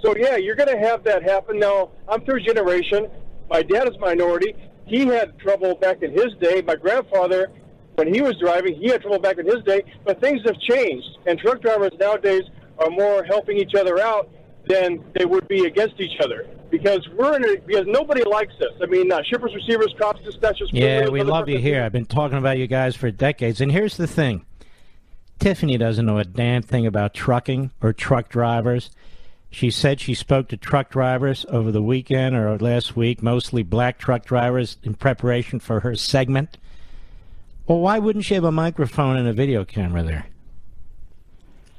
So, yeah, you're going to have that happen. Now, I'm third generation. My dad is minority. He had trouble back in his day. My grandfather, when he was driving, he had trouble back in his day. But things have changed, and truck drivers nowadays are more helping each other out than they would be against each other because because nobody likes us. I mean, shippers, receivers, cops, dispatchers. Yeah, we love you here. I've been talking about you guys for decades. And here's the thing. Tiffany doesn't know a damn thing about trucking or truck drivers. She said she spoke to truck drivers over the weekend or last week, mostly black truck drivers, in preparation for her segment. Well, why wouldn't she have a microphone and a video camera there?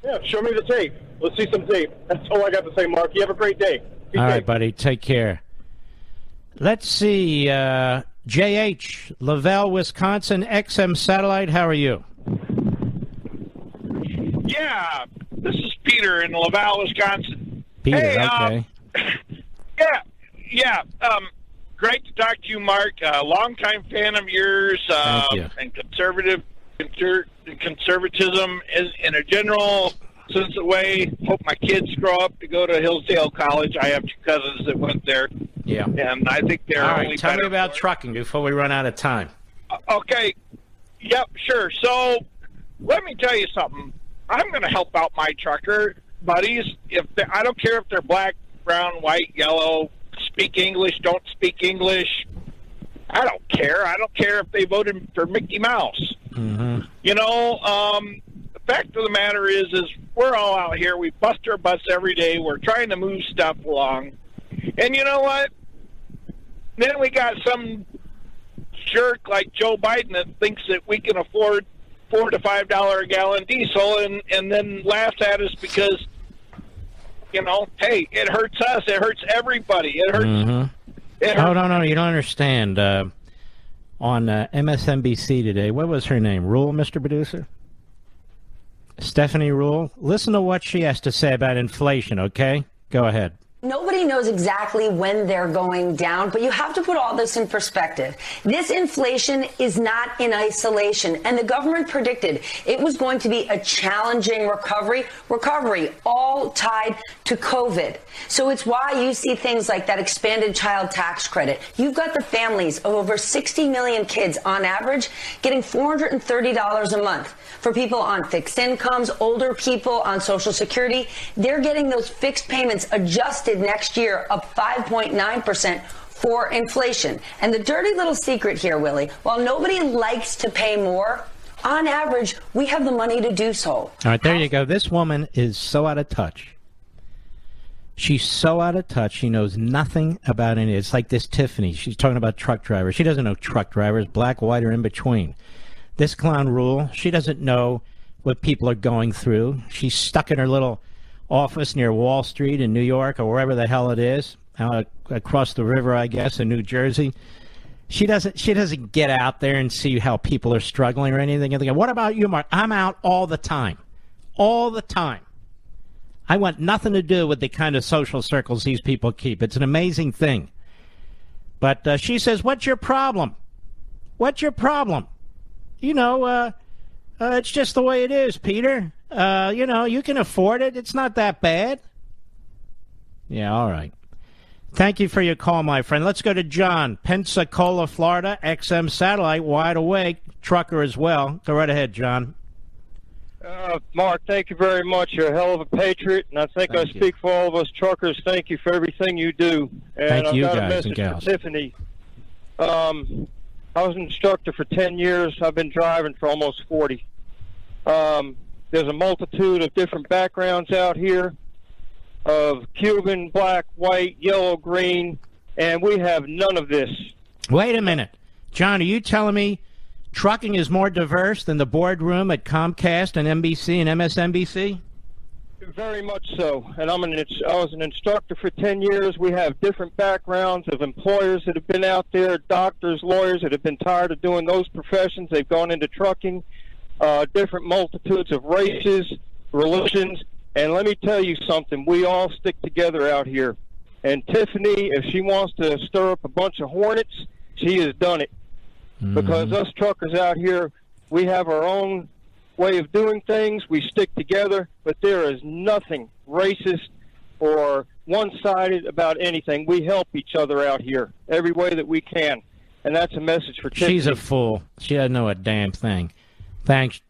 Yeah, show me the tape. Let's see some tape. That's all I got to say, Mark. You have a great day. Be all safe. right, buddy. Take care. Let's see. J.H., Lavelle, Wisconsin, XM Satellite. How are you? Yeah, this is Peter in Laval, Wisconsin. Peter, hey, okay. Yeah. Great to talk to you, Mark. Longtime fan of yours. Thank you. And conservatism is in a general sense of way. Hope my kids grow up to go to Hillsdale College. I have 2 cousins that went there. Yeah. And I think they're all only right, tell me better about for it. trucking before we run out of time. Okay. Yep, sure. So let me tell you something. I'm going to help out my trucker buddies. I don't care if they're black, brown, white, yellow, speak English, don't speak English. I don't care. I don't care if they voted for Mickey Mouse. You know, the fact of the matter is we're all out here. We bust our butts every day. We're trying to move stuff along. And you know what? Then we got some jerk like Joe Biden that thinks that we can afford $4 to $5 a gallon diesel and then laughs at us because, you know, hey, it hurts us. It hurts everybody. It hurts. It hurts. Oh, no, you don't understand. On MSNBC today, what was her name? Rule, Mr. Producer? Stephanie Rule. Listen to what she has to say about inflation, okay? Go ahead. Nobody knows exactly when they're going down, but you have to put all this in perspective. This inflation is not in isolation, and the government predicted it was going to be a challenging recovery, all tied to COVID. So it's why you see things like that expanded child tax credit. You've got the families of over 60 million kids on average getting $430 a month. For people on fixed incomes, older people on Social Security, they're getting those fixed payments adjusted next year up 5.9% for inflation. And the dirty little secret here, Willie, while nobody likes to pay more, on average, we have the money to do so. All right, there you go. This woman is so out of touch. She's so out of touch. She knows nothing about it. It's like this Tiffany. She's talking about truck drivers. She doesn't know truck drivers, black, white, or in between. This clown Rule, she doesn't know what people are going through. She's stuck in her little office near Wall Street in New York or wherever the hell it is, across the river, I guess, in New Jersey. She doesn't get out there and see how people are struggling or anything. What about you, Mark? I'm out all the time. All the time. I want nothing to do with the kind of social circles these people keep. It's an amazing thing. But she says, what's your problem? What's your problem? You know, it's just the way it is, Peter. You know, you can afford it. It's not that bad. Yeah, all right. Thank you for your call, my friend. Let's go to John, Pensacola, Florida, XM Satellite, wide awake, trucker as well. Go right ahead, John. Mark, thank you very much. You're a hell of a patriot, and I think I speak for all of us truckers. Thank you for everything you do. And thank you, I've got guys a message and gals. for Tiffany. I was an instructor for 10 years. I've been driving for almost 40. There's a multitude of different backgrounds out here of Cuban, black, white, yellow, green, and we have none of this. Wait a minute. John, are you telling me trucking is more diverse than the boardroom at Comcast and NBC and MSNBC? Very much so. And I was an instructor for 10 years. We have different backgrounds of employers that have been out there, doctors, lawyers that have been tired of doing those professions. They've gone into trucking, different multitudes of races, religions. And let me tell you something. We all stick together out here. And Tiffany, if she wants to stir up a bunch of hornets, she has done it. Mm-hmm. Because us truckers out here, we have our own way of doing things. We stick together, but there is nothing racist or one-sided about anything. We help each other out here every way that we can, and that's a message for Tiffany. She's a fool. She doesn't know a damn thing. Thanks,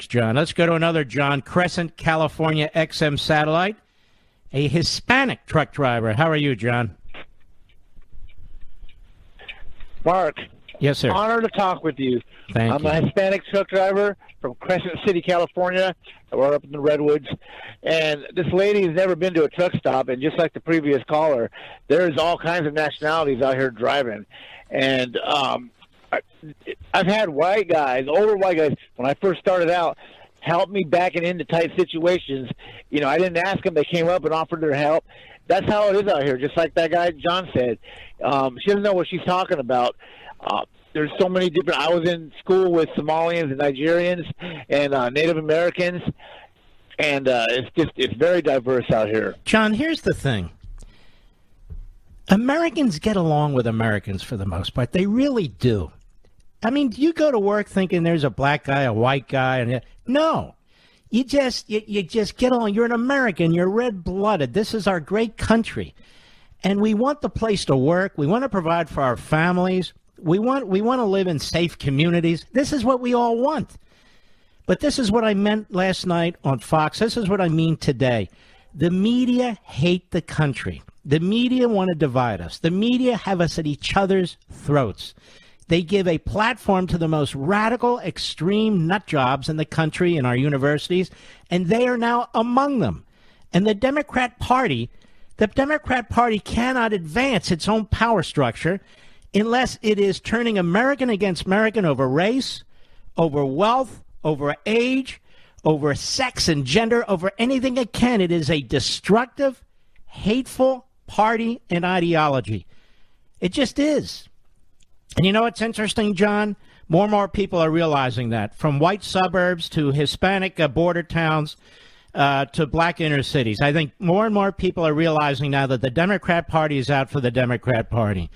John. Let's go to another John, Crescent, California, XM Satellite, a Hispanic truck driver. How are you, John? Mark. Yes, sir. Honor to talk with you. Thank you. I'm a Hispanic truck driver from Crescent City, California. We're up in the Redwoods. And this lady has never been to a truck stop. And just like the previous caller, there's all kinds of nationalities out here driving. And I've had white guys, older white guys, when I first started out, help me backing into tight situations. You know, I didn't ask them. They came up and offered their help. That's how it is out here, just like that guy John said. She doesn't know what she's talking about. There's so many different. I was in school with Somalians and Nigerians and Native Americans, and it's very diverse out here. John, here's the thing. Americans get along with Americans for the most part. They really do. I mean, do you go to work thinking there's a black guy, a white guy, and no. You just get along. You're an American. You're red-blooded. This is our great country, and we want the place to work. We want to provide for our families. We want to live in safe communities. This is what we all want. But this is what I meant last night on Fox. This is what I mean today. The media hate the country. The media want to divide us. The media have us at each other's throats. They give a platform to the most radical, extreme nut jobs in the country, in our universities, and they are now among them. And the Democrat Party cannot advance its own power structure unless it is turning American against American over race, over wealth, over age, over sex and gender, over anything it can. It is a destructive, hateful party and ideology. It just is. And you know what's interesting, John? More and more people are realizing that, from white suburbs to Hispanic border towns to black inner cities. I think more and more people are realizing now that the Democrat Party is out for the Democrat Party.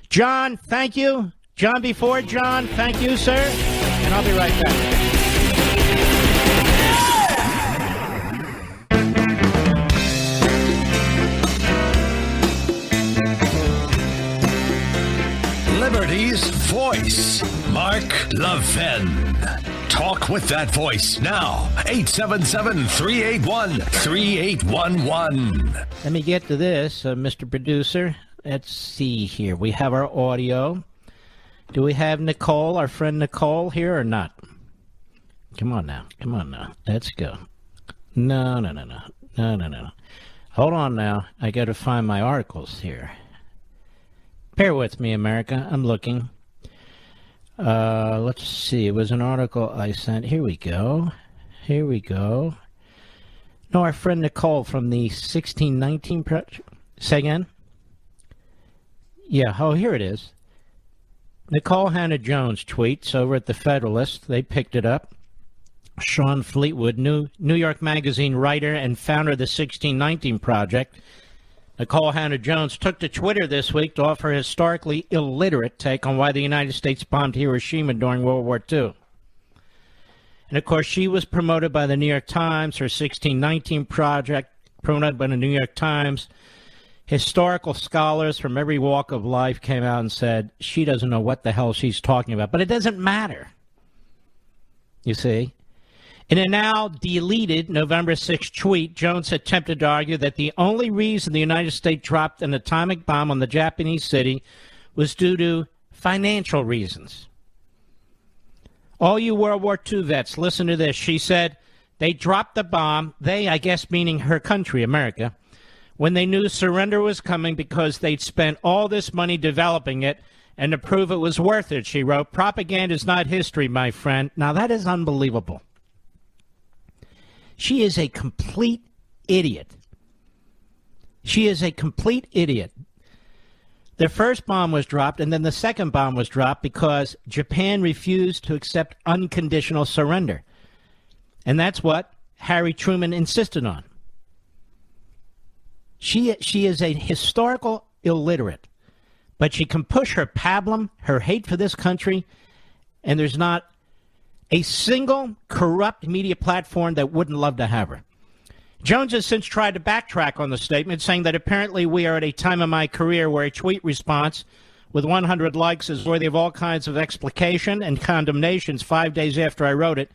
John, thank you. John before John, thank you, sir. And I'll be right back. Liberty's voice, Mark Levin. Talk with that voice now. 877-381-3811. Let me get to this, Mr. Producer. Let's see here. We have our audio. Do we have Nicole, our friend Nicole, here or not? Come on now. Let's go. No. Hold on now. I got to find my articles here. Bear with me, America. I'm looking. Let's see. It was an article I sent. Here we go. No, our friend Nicole from the 1619 project. Say again? Yeah. Oh, here it is. Nicole Hannah-Jones tweets over at the Federalist. They picked it up. Sean Fleetwood, New York Magazine writer and founder of the 1619 Project. Nicole Hannah-Jones took to Twitter this week to offer a historically illiterate take on why the United States bombed Hiroshima during World War II. And, of course, she was promoted by the New York Times, her 1619 Project, promoted by the New York Times. Historical scholars from every walk of life came out and said she doesn't know what the hell she's talking about. But it doesn't matter, you see. In a now deleted November 6 tweet, Jones attempted to argue that the only reason the United States dropped an atomic bomb on the Japanese city was due to financial reasons. All you World War II vets, listen to this. She said they dropped the bomb, they, I guess meaning her country, America, when they knew surrender was coming because they'd spent all this money developing it, and to prove it was worth it, she wrote, propaganda is not history, my friend. Now that is unbelievable. She is a complete idiot. The first bomb was dropped, and then the second bomb was dropped because Japan refused to accept unconditional surrender. And that's what Harry Truman insisted on. She is a historical illiterate, but she can push her pablum, her hate for this country, and there's not a single corrupt media platform that wouldn't love to have her. Jones has since tried to backtrack on the statement, saying that apparently we are at a time in my career where a tweet response with 100 likes is worthy of all kinds of explication and condemnations 5 days after I wrote it,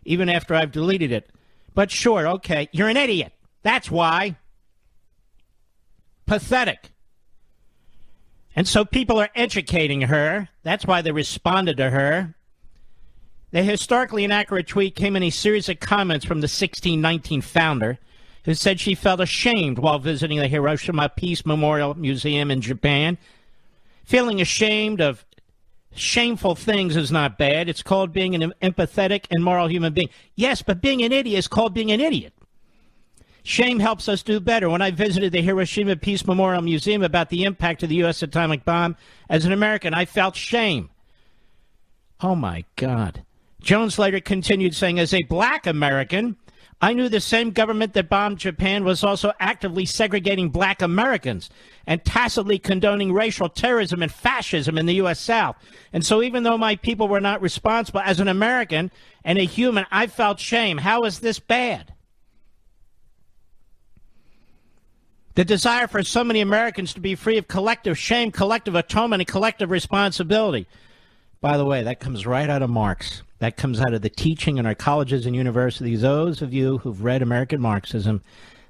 even after I've deleted it. But sure, okay, you're an idiot. That's why. Pathetic. And so people are educating her. That's why they responded to her. The historically inaccurate tweet came in a series of comments from the 1619 founder, who said she felt ashamed while visiting the Hiroshima Peace Memorial Museum in Japan. Feeling ashamed of shameful things is not bad. It's called being an empathetic and moral human being. Yes, but being an idiot is called being an idiot. Shame helps us do better. When I visited the Hiroshima Peace Memorial Museum about the impact of the U.S. atomic bomb, as an American, I felt shame. Oh, my God. Jones later continued saying, as a black American, I knew the same government that bombed Japan was also actively segregating black Americans and tacitly condoning racial terrorism and fascism in the U.S. South. And so even though my people were not responsible, as an American and a human, I felt shame. How is this bad? The desire for so many Americans to be free of collective shame, collective atonement, and collective responsibility. By the way, that comes right out of Marx. That comes out of the teaching in our colleges and universities. Those of you who've read American Marxism,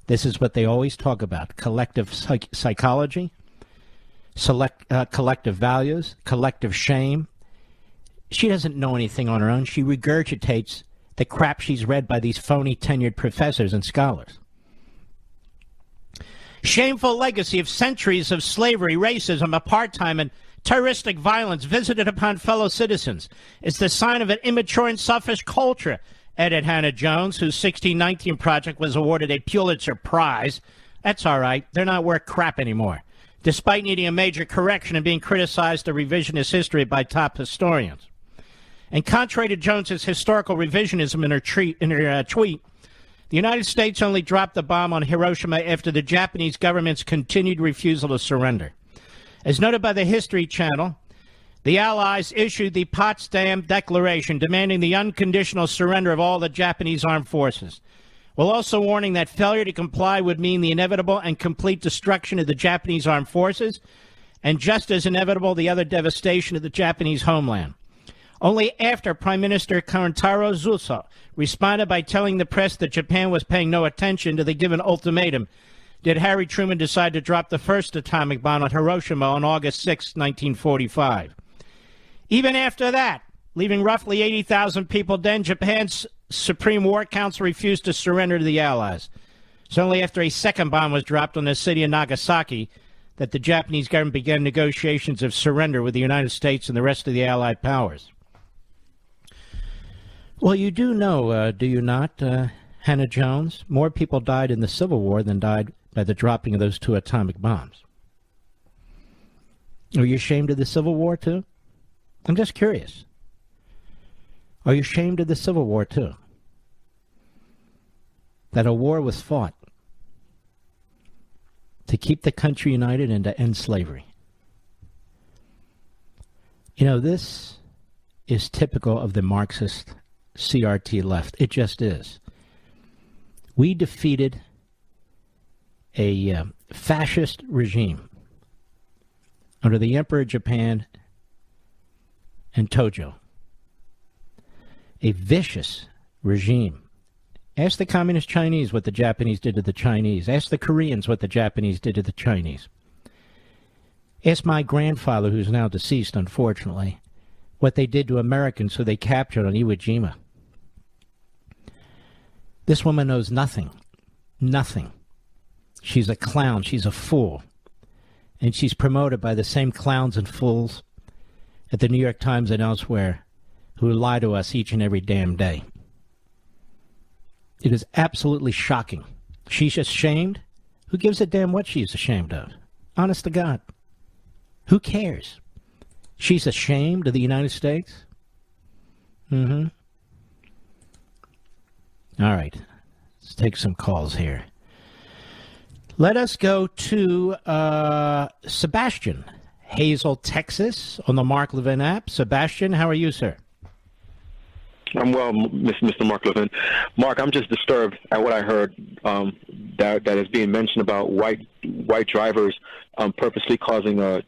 this is what they always talk about. Collective psychology, collective values, collective shame, She doesn't know anything on her own. She regurgitates the crap she's read by these phony tenured professors and scholars. Shameful legacy of centuries of slavery, racism, apartheid, and terroristic violence visited upon fellow citizens is the sign of an immature and selfish culture, added Hannah Jones, whose 1619 project was awarded a Pulitzer Prize. That's all right. They're not worth crap anymore, despite needing a major correction and being criticized of revisionist history by top historians. And contrary to Jones's historical revisionism in her tweet, the United States only dropped the bomb on Hiroshima after the Japanese government's continued refusal to surrender. As noted by the History Channel, the Allies issued the Potsdam Declaration demanding the unconditional surrender of all the Japanese armed forces, while also warning that failure to comply would mean the inevitable and complete destruction of the Japanese armed forces, and just as inevitable, the utter devastation of the Japanese homeland. Only after Prime Minister Kantaro Zuso responded by telling the press that Japan was paying no attention to the given ultimatum did Harry Truman decide to drop the first atomic bomb on Hiroshima on August 6, 1945. Even after that, leaving roughly 80,000 people dead, Japan's Supreme War Council refused to surrender to the Allies. It's only after a second bomb was dropped on the city of Nagasaki that the Japanese government began negotiations of surrender with the United States and the rest of the Allied powers. Well, you do know, do you not, Hannah Jones? More people died in the Civil War than died by the dropping of those 2 atomic bombs. Are you ashamed of the Civil War, too? I'm just curious. Are you ashamed of the Civil War, too? That a war was fought to keep the country united and to end slavery. You know, this is typical of the Marxist CRT left. It just is. We defeated a fascist regime under the Emperor of Japan and Tojo. A vicious regime. Ask the Communist Chinese what the Japanese did to the Chinese. Ask the Koreans what the Japanese did to the Chinese. Ask my grandfather, who's now deceased, unfortunately, what they did to Americans who they captured on Iwo Jima. This woman knows nothing. Nothing. She's a clown. She's a fool. And she's promoted by the same clowns and fools at the New York Times and elsewhere who lie to us each and every damn day. It is absolutely shocking. She's ashamed? Who gives a damn what she's ashamed of? Honest to God. Who cares? She's ashamed of the United States? Mm-hmm. All right. Let's take some calls here. Let us go to Sebastian, Hazel, Texas, on the Mark Levin app. Sebastian, how are you, sir? I'm well, Mr. Mark Levin. Mark, I'm just disturbed at what I heard that is being mentioned about white drivers purposely causing a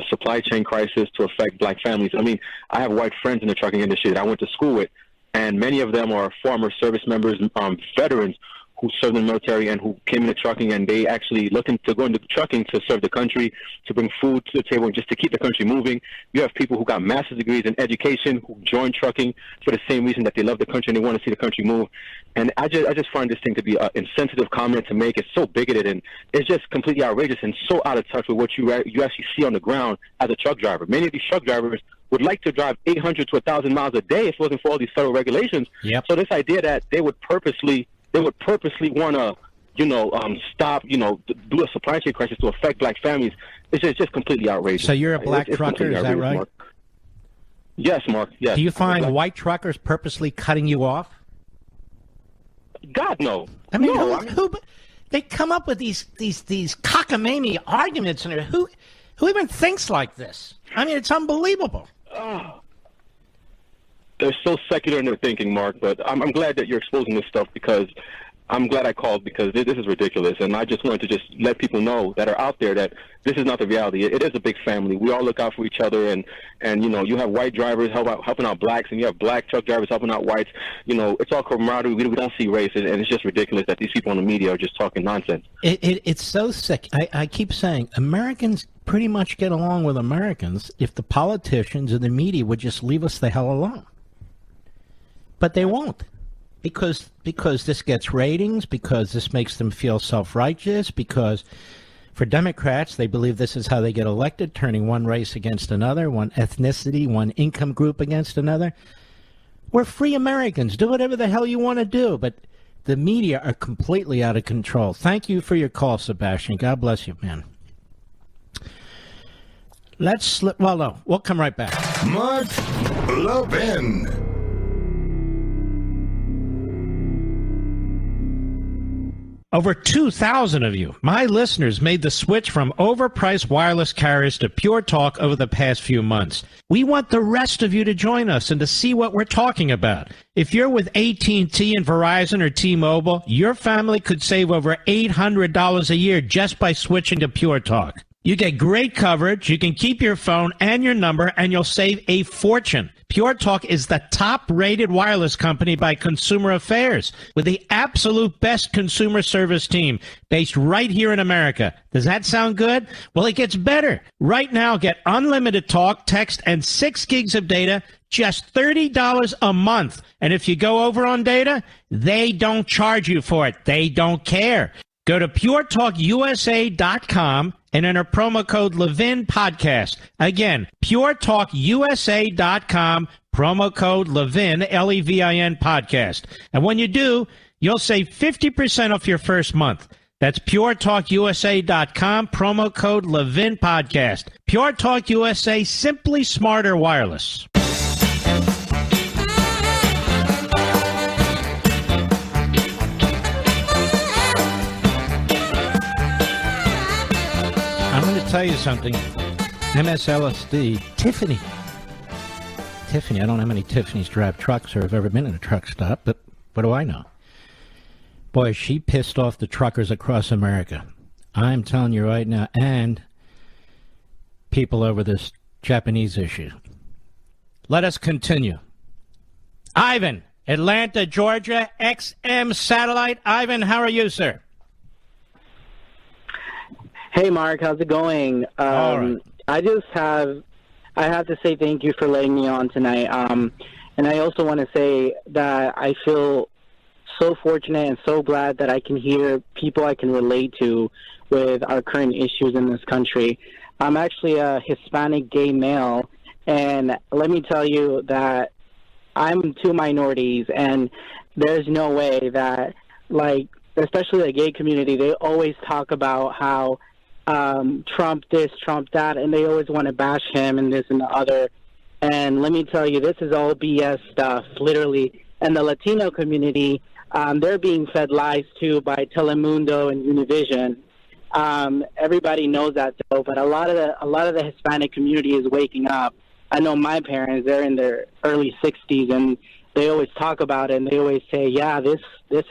supply chain crisis to affect black families. I mean, I have white friends in the trucking industry that I went to school with, and many of them are former service members, veterans who served in the military and who came into trucking, and they actually looking to go into trucking to serve the country, to bring food to the table, and just to keep the country moving. You have people who got master's degrees in education who joined trucking for the same reason, that they love the country and they want to see the country move. And I just find this thing to be an insensitive comment to make. It's so bigoted, and it's just completely outrageous and so out of touch with what you actually see on the ground as a truck driver. Many of these truck drivers would like to drive 800 to 1,000 miles a day if it wasn't for all these federal regulations. Yep. So this idea that they would purposely want to, stop, do a supply chain crisis to affect black families, it's just completely outrageous. So you're a black trucker, is that right? Mark. Yes, Mark, yes. Do you find white truckers purposely cutting you off? God, no. I mean, no, who they come up with these cockamamie arguments, and who even thinks like this? I mean, it's unbelievable. They're so secular in their thinking, Mark, but I'm glad that you're exposing this stuff, because I'm glad I called because this is ridiculous, and I just wanted to just let people know that are out there that this is not the reality. It is a big family. We all look out for each other, and you have white drivers helping out blacks, and you have black truck drivers helping out whites. It's all camaraderie. We don't see race, and it's just ridiculous that these people on the media are just talking nonsense. It's so sick. I keep saying Americans pretty much get along with Americans if the politicians and the media would just leave us the hell alone. But they won't. Because this gets ratings, because this makes them feel self-righteous, because for Democrats, they believe this is how they get elected, turning one race against another, one ethnicity, one income group against another. We're free Americans. Do whatever the hell you want to do. But the media are completely out of control. Thank you for your call, Sebastian. God bless you, man. We'll come right back. Mark Levin. Over 2,000 of you, my listeners, made the switch from overpriced wireless carriers to Pure Talk over the past few months. We want the rest of you to join us and to see what we're talking about. If you're with AT&T and Verizon or T-Mobile, your family could save over $800 a year just by switching to Pure Talk. You get great coverage, you can keep your phone and your number, and you'll save a fortune. Pure Talk is the top-rated wireless company by Consumer Affairs, with the absolute best consumer service team based right here in America. Does that sound good? Well, it gets better. Right now, get unlimited talk, text, and 6 gigs of data, just $30 a month. And if you go over on data, they don't charge you for it. They don't care. Go to puretalkusa.com and enter promo code Levin Podcast. Again, puretalkusa.com, promo code Levin, Levin Podcast. And when you do, you'll save 50% off your first month. That's puretalkusa.com, promo code Levin Podcast. Pure Talk USA, simply smarter wireless. I'm going to tell you something. MSLSD, Tiffany, I don't know how many Tiffany's drive trucks or have ever been in a truck stop, but what do I know? Boy, she pissed off the truckers across America. I'm telling you right now, and people over this Japanese issue. Let us continue. Ivan, Atlanta, Georgia, XM Satellite. Ivan, how are you, sir? Hey, Mark, how's it going? All right. I have to say thank you for letting me on tonight. And I also want to say that I feel so fortunate and so glad that I can hear people I can relate to with our current issues in this country. I'm actually a Hispanic gay male, and let me tell you that I'm two minorities, and there's no way that, especially the gay community, they always talk about how Trump this, Trump that, and they always want to bash him and this and the other. And let me tell you, this is all BS stuff, literally. And the Latino community, they're being fed lies too by Telemundo and Univision. Everybody knows that though, but a lot of the Hispanic community is waking up. I know my parents, they're in their early 60s, and they always talk about it, and they always say, yeah, this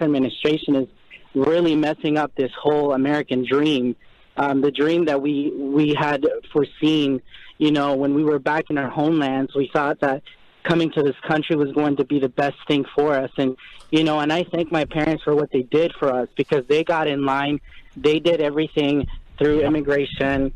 administration is really messing up this whole American dream. The dream that we had foreseen, when we were back in our homelands, we thought that coming to this country was going to be the best thing for us. And, and I thank my parents for what they did for us, because they got in line. They did everything through immigration.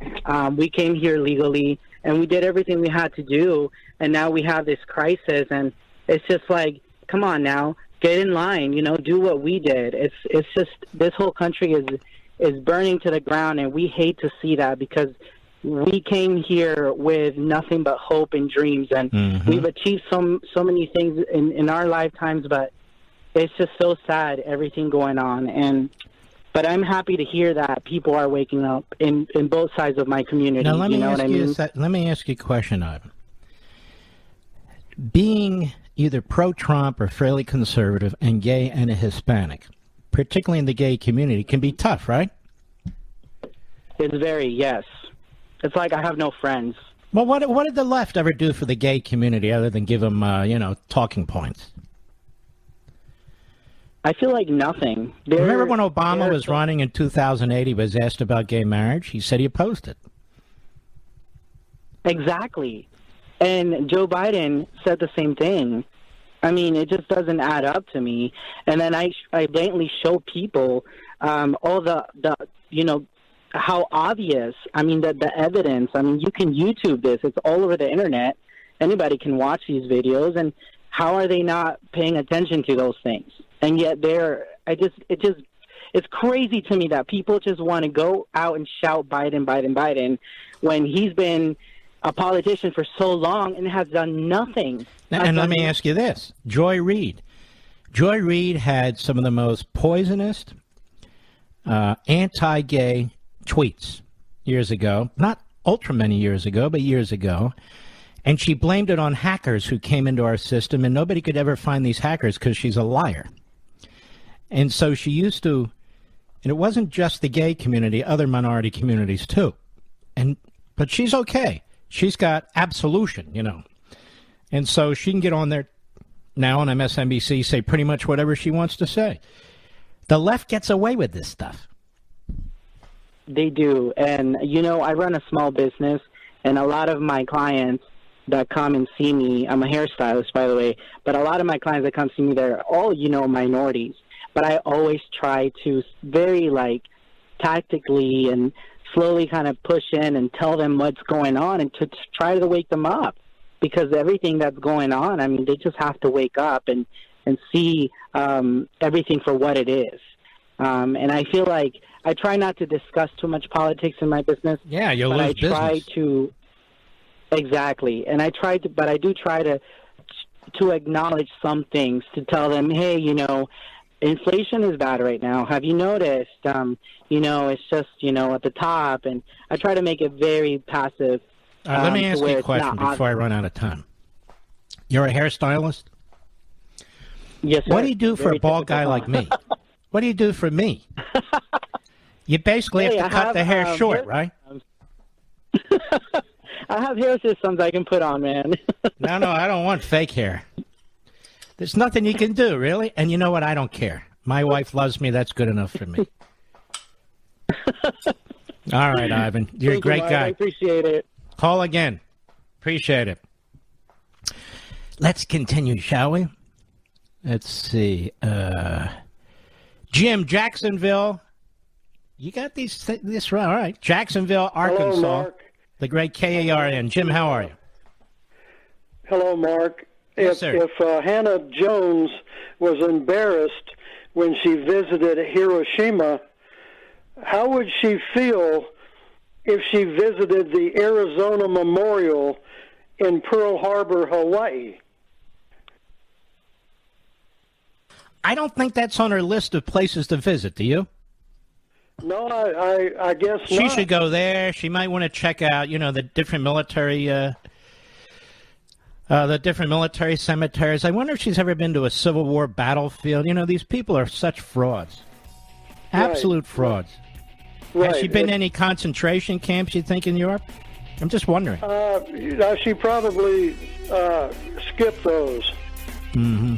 We came here legally, and we did everything we had to do. And now we have this crisis, and it's just like, come on now, get in line, do what we did. It's just, this whole country is burning to the ground, and we hate to see that, because we came here with nothing but hope and dreams, and we've achieved so many things in our lifetimes, but it's just so sad, everything going on. But I'm happy to hear that people are waking up in both sides of my community. Now, let me ask you a question, Ivan. Being either pro-Trump or fairly conservative and gay and a Hispanic, particularly in the gay community, can be tough, right? It's very, yes. It's like I have no friends. Well, what did the left ever do for the gay community other than give them, talking points? I feel like nothing. Remember when Obama was running in 2008, he was asked about gay marriage? He said he opposed it. Exactly. And Joe Biden said the same thing. I mean, it just doesn't add up to me. And then I blatantly show people all the how obvious. I mean, the evidence. I mean, you can YouTube this. It's all over the internet. Anybody can watch these videos. And how are they not paying attention to those things? And yet it's crazy to me that people just want to go out and shout Biden, Biden, Biden when he's been a politician for so long and has done nothing. And let me ask you this. Joy Reid. Joy Reid had some of the most poisonous, anti-gay tweets years ago. Not ultra many years ago, but years ago. And she blamed it on hackers who came into our system, and nobody could ever find these hackers because she's a liar. And so she used to, and it wasn't just the gay community, other minority communities too. But she's okay. She's got absolution, you know. And so she can get on there now on MSNBC, say pretty much whatever she wants to say. The left gets away with this stuff. They do. And, you know, I run a small business, and a lot of my clients that come and see me, I'm a hairstylist, by the way, but a lot of my clients that come see me, they're all, you know, minorities. But I always try to very, tactically and slowly kind of push in and tell them what's going on and to try to wake them up. Because everything that's going on, I mean, they just have to wake up and see everything for what it is. And I feel like I try not to discuss too much politics in my business. Yeah, you'll lose business. But I try to, exactly. And I do try to acknowledge some things, to tell them, hey, you know, inflation is bad right now. Have you noticed? You know, it's just, you know, at the top. And I try to make it very passive. Let me ask you a question before I run out of time. You're a hairstylist? Yes, sir. What do you do for a bald guy like me? What do you do for me? You basically have to cut the hair short, right? I have hair systems I can put on, man. No, I don't want fake hair. There's nothing you can do, really. And you know what? I don't care. My wife loves me. That's good enough for me. All right, Ivan. You're a great guy. I appreciate it. Call again. Appreciate it. Let's continue, shall we? Let's see. Jim, Jacksonville. You got this right. All right. Jacksonville, Arkansas. Hello, Mark. The great KARN. Jim, how are you? Hello, Mark. Yes, sir. If Hannah Jones was embarrassed when she visited Hiroshima, how would she feel if she visited the Arizona Memorial in Pearl Harbor, Hawaii? I don't think that's on her list of places to visit, do you? No, I guess she not. should go there. She might want to check out, you know, the different military cemeteries. I wonder if she's ever been to a Civil War battlefield. You know, these people are such frauds. Absolute frauds. Right. Has she been to any concentration camps, you think, in Europe? I'm just wondering. She probably skipped those. Mm-hmm.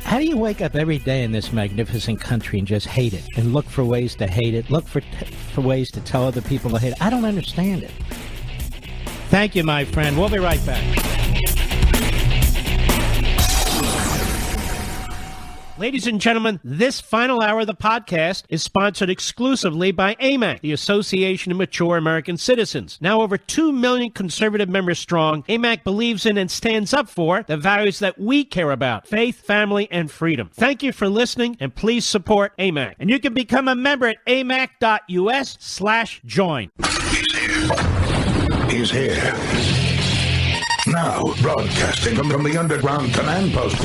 How do you wake up every day in this magnificent country and just hate it and look for ways to hate it, look for ways to tell other people to hate it? I don't understand it. Thank you, my friend. We'll be right back. Ladies and gentlemen, this final hour of the podcast is sponsored exclusively by AMAC, the Association of Mature American Citizens. Now over 2 million conservative members strong, AMAC believes in and stands up for the values that we care about: faith, family, and freedom. Thank you for listening, and please support AMAC. And you can become a member at amac.us/join. He's here. Now, broadcasting from the underground command post,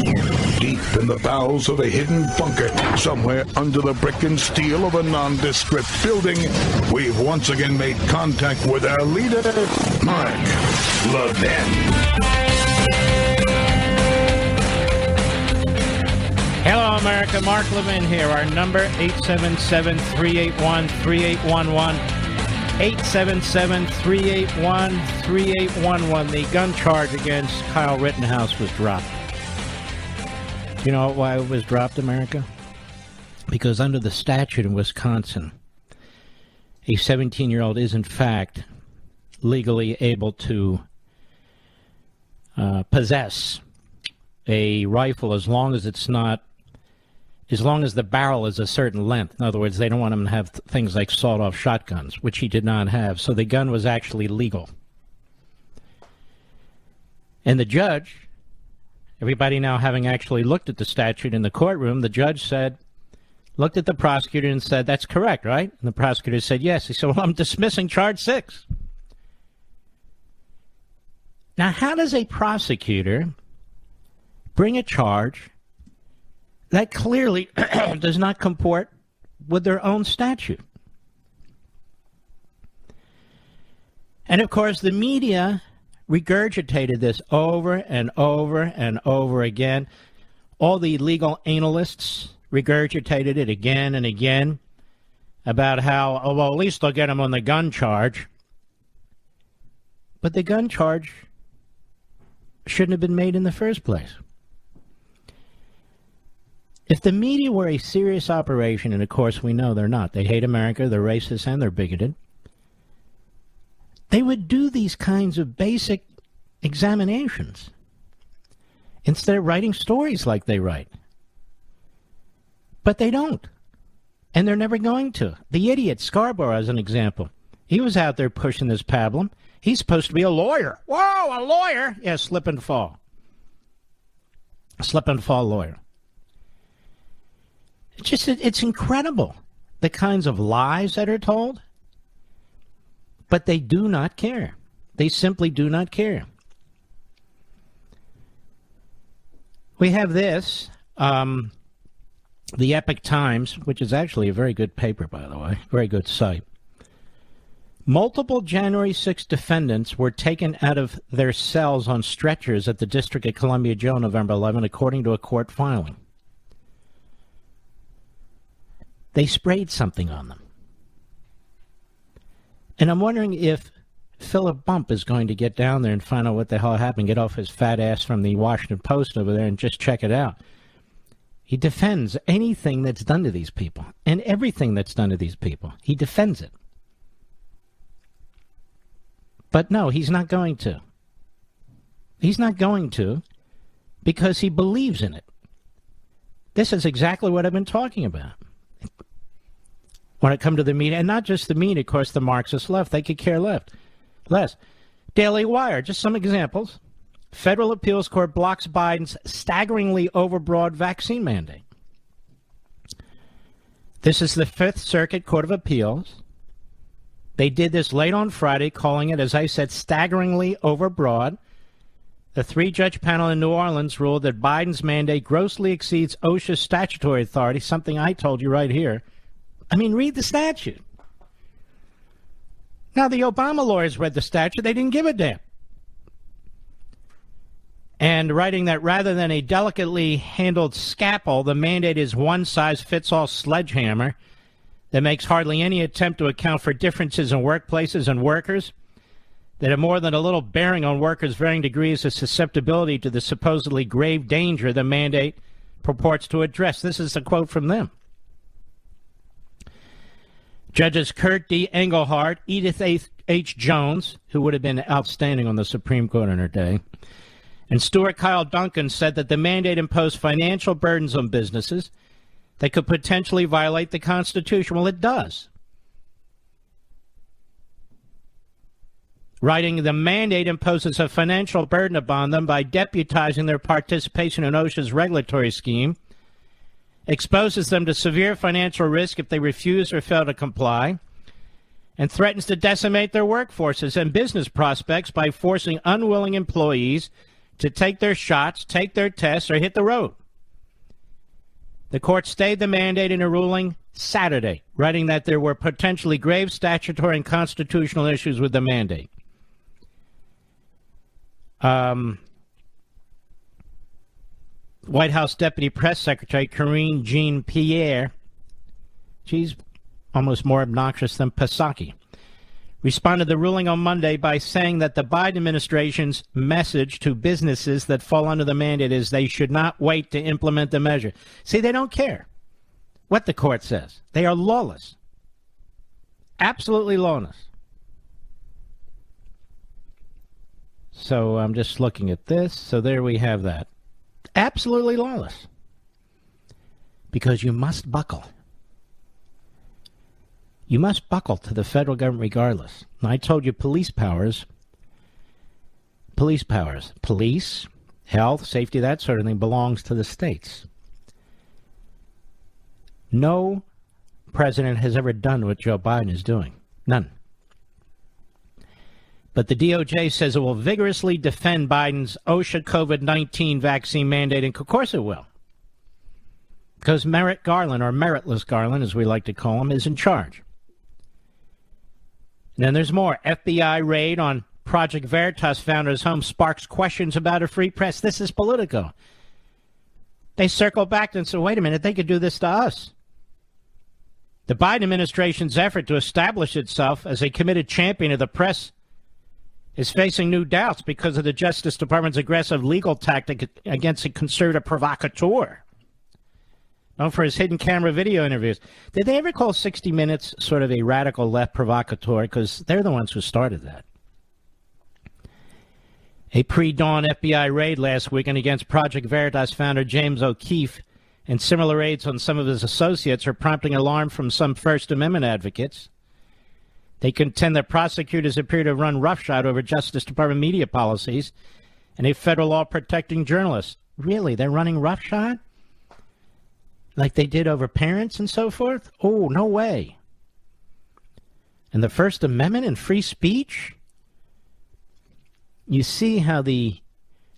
deep in the bowels of a hidden bunker, somewhere under the brick and steel of a nondescript building, we've once again made contact with our leader, Mark Levin. Hello, America. Mark Levin here. Our number, 877-381-3811. 877-381-3811. The gun charge against Kyle Rittenhouse was dropped. You know why it was dropped, America? Because under the statute in Wisconsin, a 17-year-old is in fact legally able to possess a rifle as long as the barrel is a certain length. In other words, they don't want him to have things like sawed-off shotguns, which he did not have. So the gun was actually legal. And the judge, everybody now having actually looked at the statute in the courtroom, the judge looked at the prosecutor and said, "That's correct, right?" And the prosecutor said, "Yes." He said, "Well, I'm dismissing charge 6. Now, how does a prosecutor bring a charge that clearly does not comport with their own statute? And, of course, the media regurgitated this over and over and over again. All the legal analysts regurgitated it again and again about how, oh, well, at least they'll get him on the gun charge. But the gun charge shouldn't have been made in the first place. If the media were a serious operation, and of course we know they're not, they hate America, they're racist, and they're bigoted, they would do these kinds of basic examinations instead of writing stories like they write. But they don't. And they're never going to. The idiot, Scarborough, as an example. He was out there pushing this pablum. He's supposed to be a lawyer. Whoa, a lawyer? Yeah, slip and fall. Slip and fall lawyer. It's incredible, the kinds of lies that are told. But they do not care. They simply do not care. We have this, the Epoch Times, which is actually a very good paper, by the way, very good site. Multiple January 6 defendants were taken out of their cells on stretchers at the District of Columbia Jail November 11, according to a court filing. They sprayed something on them. And I'm wondering if Philip Bump is going to get down there and find out what the hell happened, get off his fat ass from the Washington Post over there and just check it out. He defends anything that's done to these people, and everything that's done to these people. He defends it. But no, he's not going to. He's not going to because he believes in it. This is exactly what I've been talking about. When it comes to the media, and not just the media, of course, the Marxist left, they could care less. Daily Wire, just some examples. Federal Appeals Court blocks Biden's staggeringly overbroad vaccine mandate. This is the Fifth Circuit Court of Appeals. They did this late on Friday, calling it, as I said, staggeringly overbroad. The 3-judge panel in New Orleans ruled that Biden's mandate grossly exceeds OSHA's statutory authority, something I told you right here. I mean, read the statute. Now, the Obama lawyers read the statute. They didn't give a damn. And writing that rather than a delicately handled scalpel, the mandate is one-size-fits-all sledgehammer that makes hardly any attempt to account for differences in workplaces and workers, that have more than a little bearing on workers' varying degrees of susceptibility to the supposedly grave danger the mandate purports to address. This is a quote from them. Judges Kurt D. Engelhardt, Edith H. Jones, who would have been outstanding on the Supreme Court in her day, and Stuart Kyle Duncan said that the mandate imposed financial burdens on businesses that could potentially violate the Constitution. Well, it does. Writing, the mandate imposes a financial burden upon them by deputizing their participation in OSHA's regulatory scheme, exposes them to severe financial risk if they refuse or fail to comply, and threatens to decimate their workforces and business prospects by forcing unwilling employees to take their shots, take their tests, or hit the road. The court stayed the mandate in a ruling Saturday, writing that there were potentially grave statutory and constitutional issues with the mandate. White House Deputy Press Secretary Karine Jean-Pierre, she's almost more obnoxious than Psaki, responded to the ruling on Monday by saying that the Biden administration's message to businesses that fall under the mandate is they should not wait to implement the measure. See, they don't care what the court says. They are lawless. Absolutely lawless. So I'm just looking at this. So there we have that. Absolutely lawless. Because you must buckle. You must buckle to the federal government regardless. And I told you police, health, safety, that sort of thing belongs to the states. No president has ever done what Joe Biden is doing. None. But the DOJ says it will vigorously defend Biden's OSHA COVID-19 vaccine mandate, and of course it will. Because Merrick Garland, or Meritless Garland, as we like to call him, is in charge. And then there's more. FBI raid on Project Veritas founder's home sparks questions about a free press. This is Politico. They circle back and say, wait a minute, they could do this to us. The Biden administration's effort to establish itself as a committed champion of the press is facing new doubts because of the Justice Department's aggressive legal tactic against a conservative provocateur. Known for his hidden camera video interviews. Did they ever call 60 Minutes sort of a radical left provocateur? Because they're the ones who started that. A pre-dawn FBI raid last weekend against Project Veritas founder James O'Keefe and similar raids on some of his associates are prompting alarm from some First Amendment advocates. They contend that prosecutors appear to run roughshod over Justice Department media policies and a federal law protecting journalists. Really? They're running roughshod? Like they did over parents and so forth? Oh, no way. And the First Amendment and free speech? You see how the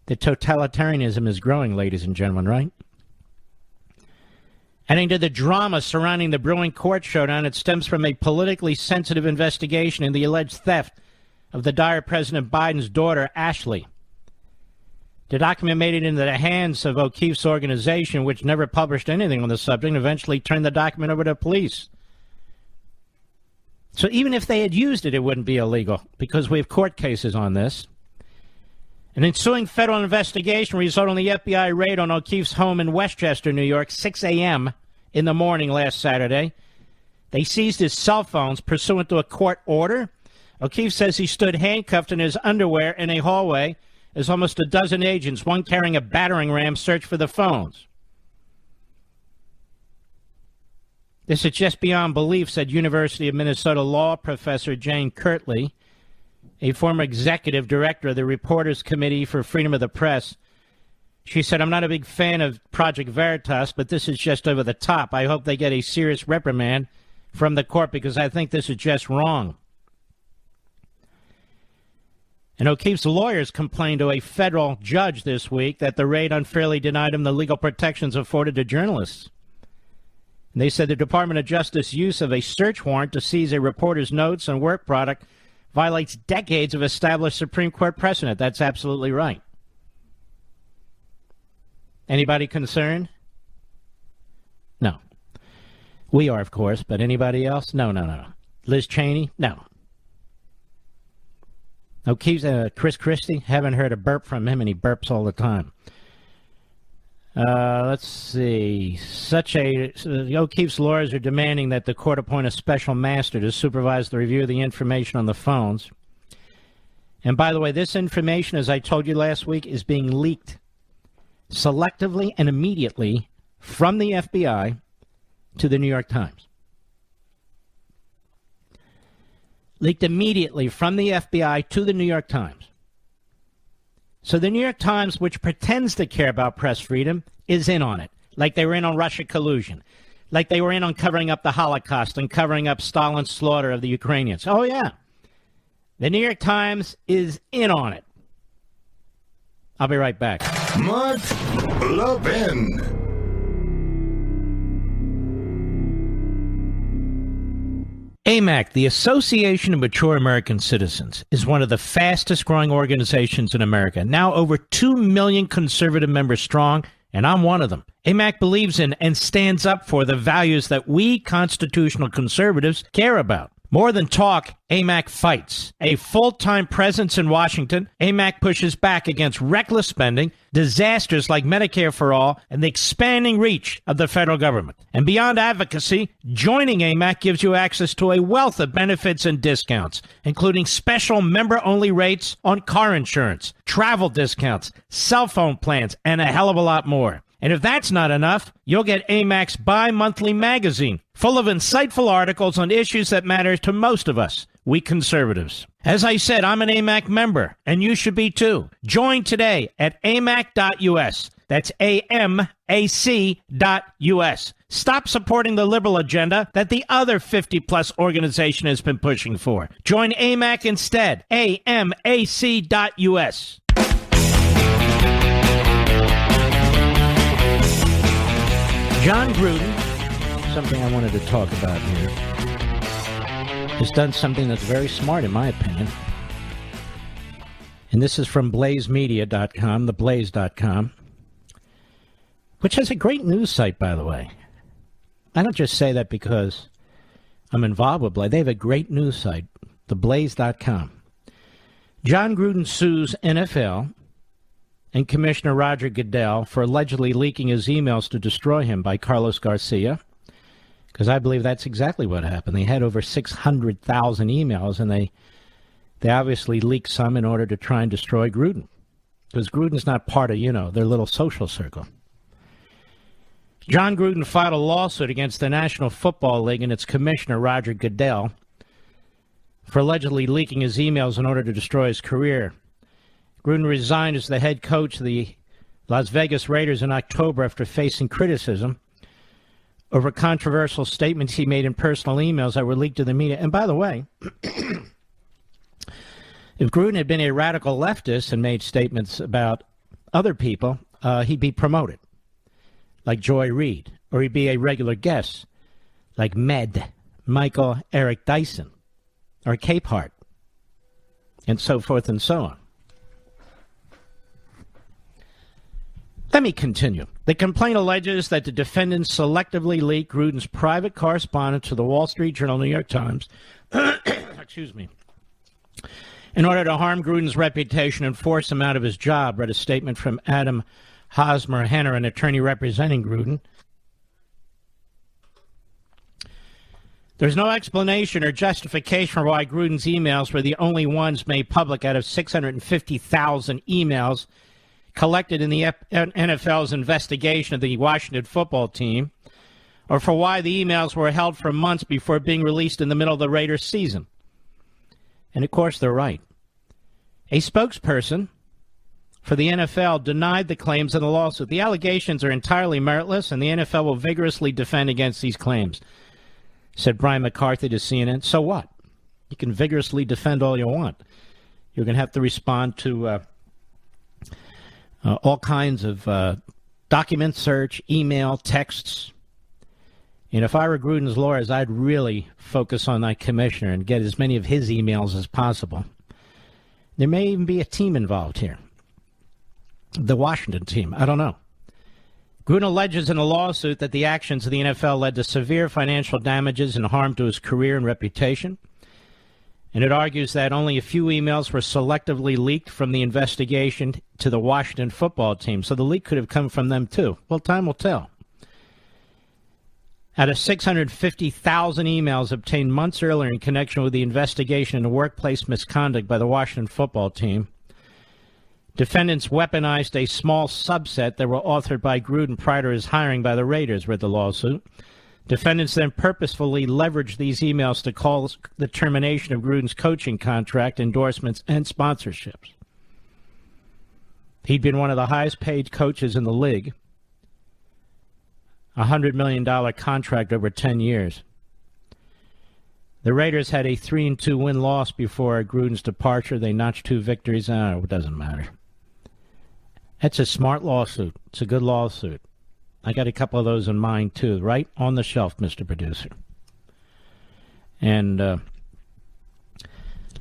totalitarianism is growing, ladies and gentlemen, right? Adding to the drama surrounding the brewing court showdown, it stems from a politically sensitive investigation into the alleged theft of the dire President Biden's daughter, Ashley. The document made it into the hands of O'Keefe's organization, which never published anything on the subject, and eventually turned the document over to police. So even if they had used it, it wouldn't be illegal, because we have court cases on this. An ensuing federal investigation resulted in the FBI raid on O'Keefe's home in Westchester, New York, 6 a.m. in the morning last Saturday. They seized his cell phones pursuant to a court order. O'Keefe says he stood handcuffed in his underwear in a hallway as almost a dozen agents, one carrying a battering ram, searched for the phones. This is just beyond belief, said University of Minnesota law professor Jane Kirtley, a former executive director of the Reporters Committee for Freedom of the Press. She said, I'm not a big fan of Project Veritas, but this is just over the top. I hope they get a serious reprimand from the court because I think this is just wrong. And O'Keefe's lawyers complained to a federal judge this week that the raid unfairly denied him the legal protections afforded to journalists. And they said the Department of Justice use of a search warrant to seize a reporter's notes and work product violates decades of established Supreme Court precedent. That's absolutely right. Anybody concerned? No. We are, of course, but anybody else? No. Liz Cheney? No. O'Keefe's Chris Christie? Haven't heard a burp from him, and he burps all the time. Let's see. O'Keefe's lawyers are demanding that the court appoint a special master to supervise the review of the information on the phones. And by the way, this information, as I told you last week, is being leaked selectively and immediately from the FBI to the New York Times. Leaked immediately from the FBI to the New York Times. So the New York Times, which pretends to care about press freedom, is in on it. Like they were in on Russia collusion. Like they were in on covering up the Holocaust and covering up Stalin's slaughter of the Ukrainians. Oh, yeah. The New York Times is in on it. I'll be right back. Mark Levin. AMAC, the Association of Mature American Citizens, is one of the fastest growing organizations in America. Now over 2 million conservative members strong, and I'm one of them. AMAC believes in and stands up for the values that we constitutional conservatives care about. More than talk, AMAC fights. A full-time presence in Washington, AMAC pushes back against reckless spending, disasters like Medicare for All, and the expanding reach of the federal government. And beyond advocacy, joining AMAC gives you access to a wealth of benefits and discounts, including special member-only rates on car insurance, travel discounts, cell phone plans, and a hell of a lot more. And if that's not enough, you'll get AMAC's bi-monthly magazine, full of insightful articles on issues that matter to most of us, we conservatives. As I said, I'm an AMAC member, and you should be too. Join today at amac.us. That's AMAC.us. Stop supporting the liberal agenda that the other 50-plus organization has been pushing for. Join AMAC instead. AMAC.us. John Gruden, something I wanted to talk about here, has done something that's very smart, in my opinion. And this is from blazemedia.com, theblaze.com, which has a great news site, by the way. I don't just say that because I'm involved with Blaze. They have a great news site, theblaze.com. John Gruden sues NFL and Commissioner Roger Goodell for allegedly leaking his emails to destroy him by Carlos Garcia, because I believe that's exactly what happened. They had over 600,000 emails, and they obviously leaked some in order to try and destroy Gruden, because Gruden's not part of, their little social circle. John Gruden filed a lawsuit against the National Football League and its commissioner, Roger Goodell, for allegedly leaking his emails in order to destroy his career. Gruden resigned as the head coach of the Las Vegas Raiders in October after facing criticism over controversial statements he made in personal emails that were leaked to the media. And by the way, if Gruden had been a radical leftist and made statements about other people, he'd be promoted, like Joy Reid, or he'd be a regular guest, like Michael Eric Dyson, or Capehart, and so forth and so on. Let me continue. The complaint alleges that the defendants selectively leaked Gruden's private correspondence to the Wall Street Journal, New York Times, excuse me, in order to harm Gruden's reputation and force him out of his job, read a statement from Adam Hosmer-Henner, an attorney representing Gruden. There's no explanation or justification for why Gruden's emails were the only ones made public out of 650,000 emails collected in the NFL's investigation of the Washington football team, or for why the emails were held for months before being released in the middle of the Raiders' season. And, of course, they're right. A spokesperson for the NFL denied the claims in the lawsuit. The allegations are entirely meritless, and the NFL will vigorously defend against these claims, said Brian McCarthy to CNN. So what? You can vigorously defend all you want. You're going to have to respond to all kinds of document search, email, texts. And if I were Gruden's lawyers, I'd really focus on that commissioner and get as many of his emails as possible. There may even be a team involved here. The Washington team. I don't know. Gruden alleges in a lawsuit that the actions of the NFL led to severe financial damages and harm to his career and reputation. And it argues that only a few emails were selectively leaked from the investigation to the Washington football team. So the leak could have come from them, too. Well, time will tell. Out of 650,000 emails obtained months earlier in connection with the investigation into workplace misconduct by the Washington football team, defendants weaponized a small subset that were authored by Gruden prior to his hiring by the Raiders, read the lawsuit. Defendants then purposefully leveraged these emails to cause the termination of Gruden's coaching contract, endorsements, and sponsorships. He'd been one of the highest-paid coaches in the league, a $100 million contract over 10 years. The Raiders had a 3-2 win-loss before Gruden's departure. They notched 2 victories. It doesn't matter. That's a smart lawsuit. It's a good lawsuit. I got a couple of those in mind, too, right on the shelf, Mr. Producer. And,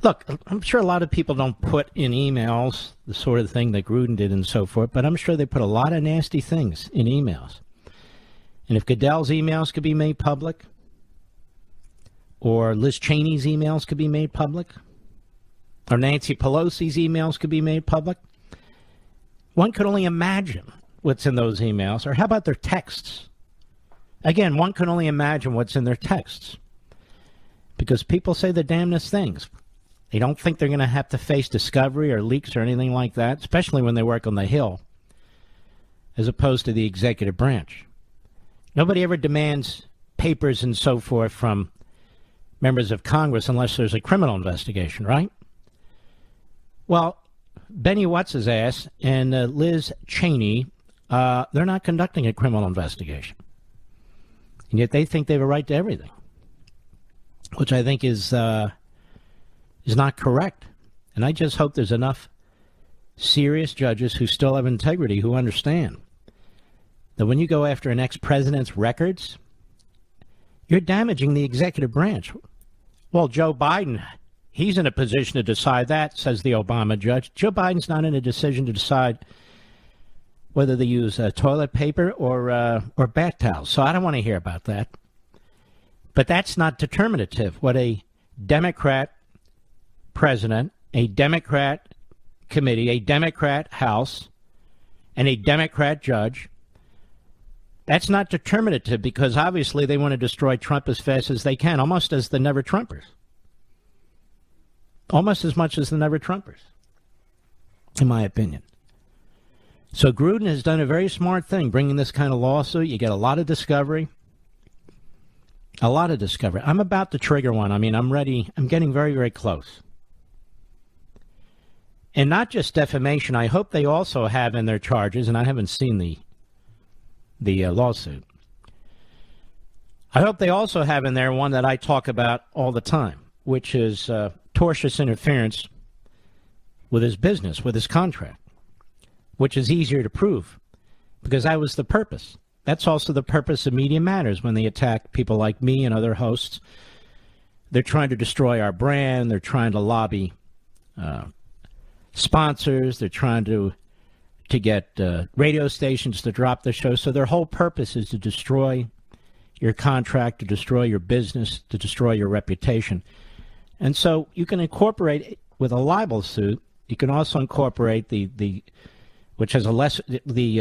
look, I'm sure a lot of people don't put in emails the sort of thing that Gruden did and so forth, but I'm sure they put a lot of nasty things in emails. And if Goodell's emails could be made public, or Liz Cheney's emails could be made public, or Nancy Pelosi's emails could be made public. One could only imagine what's in those emails. Or how about their texts? Again, one can only imagine what's in their texts. Because people say the damnedest things. They don't think they're going to have to face discovery or leaks or anything like that, especially when they work on the Hill, as opposed to the executive branch. Nobody ever demands papers and so forth from members of Congress unless there's a criminal investigation, right? Well, Benny What's-His-Ass and Liz Cheney, they're not conducting a criminal investigation. And yet they think they have a right to everything, which I think is not correct. And I just hope there's enough serious judges who still have integrity, who understand that when you go after an ex-president's records, you're damaging the executive branch. Well, Joe Biden, he's in a position to decide that, says the Obama judge. Joe Biden's not in a decision to decide whether they use toilet paper or bath towels. So I don't want to hear about that. But that's not determinative. What a Democrat president, a Democrat committee, a Democrat House, and a Democrat judge, that's not determinative, because obviously they want to destroy Trump as fast as they can, almost as the never-Trumpers. Almost as much as the never-Trumpers, in my opinion. So Gruden has done a very smart thing, bringing this kind of lawsuit. You get a lot of discovery. A lot of discovery. I'm about to trigger one. I mean, I'm ready. I'm getting very, very close. And not just defamation. I hope they also have in their charges, and I haven't seen the lawsuit. I hope they also have in there one that I talk about all the time, which is tortious interference with his business, with his contract, which is easier to prove, because that was the purpose. That's also the purpose of Media Matters when they attack people like me and other hosts. They're trying to destroy our brand. They're trying to lobby sponsors. They're trying to get radio stations to drop the show. So their whole purpose is to destroy your contract, to destroy your business, to destroy your reputation. And so you can incorporate, with a libel suit, you can also incorporate the which has a less, the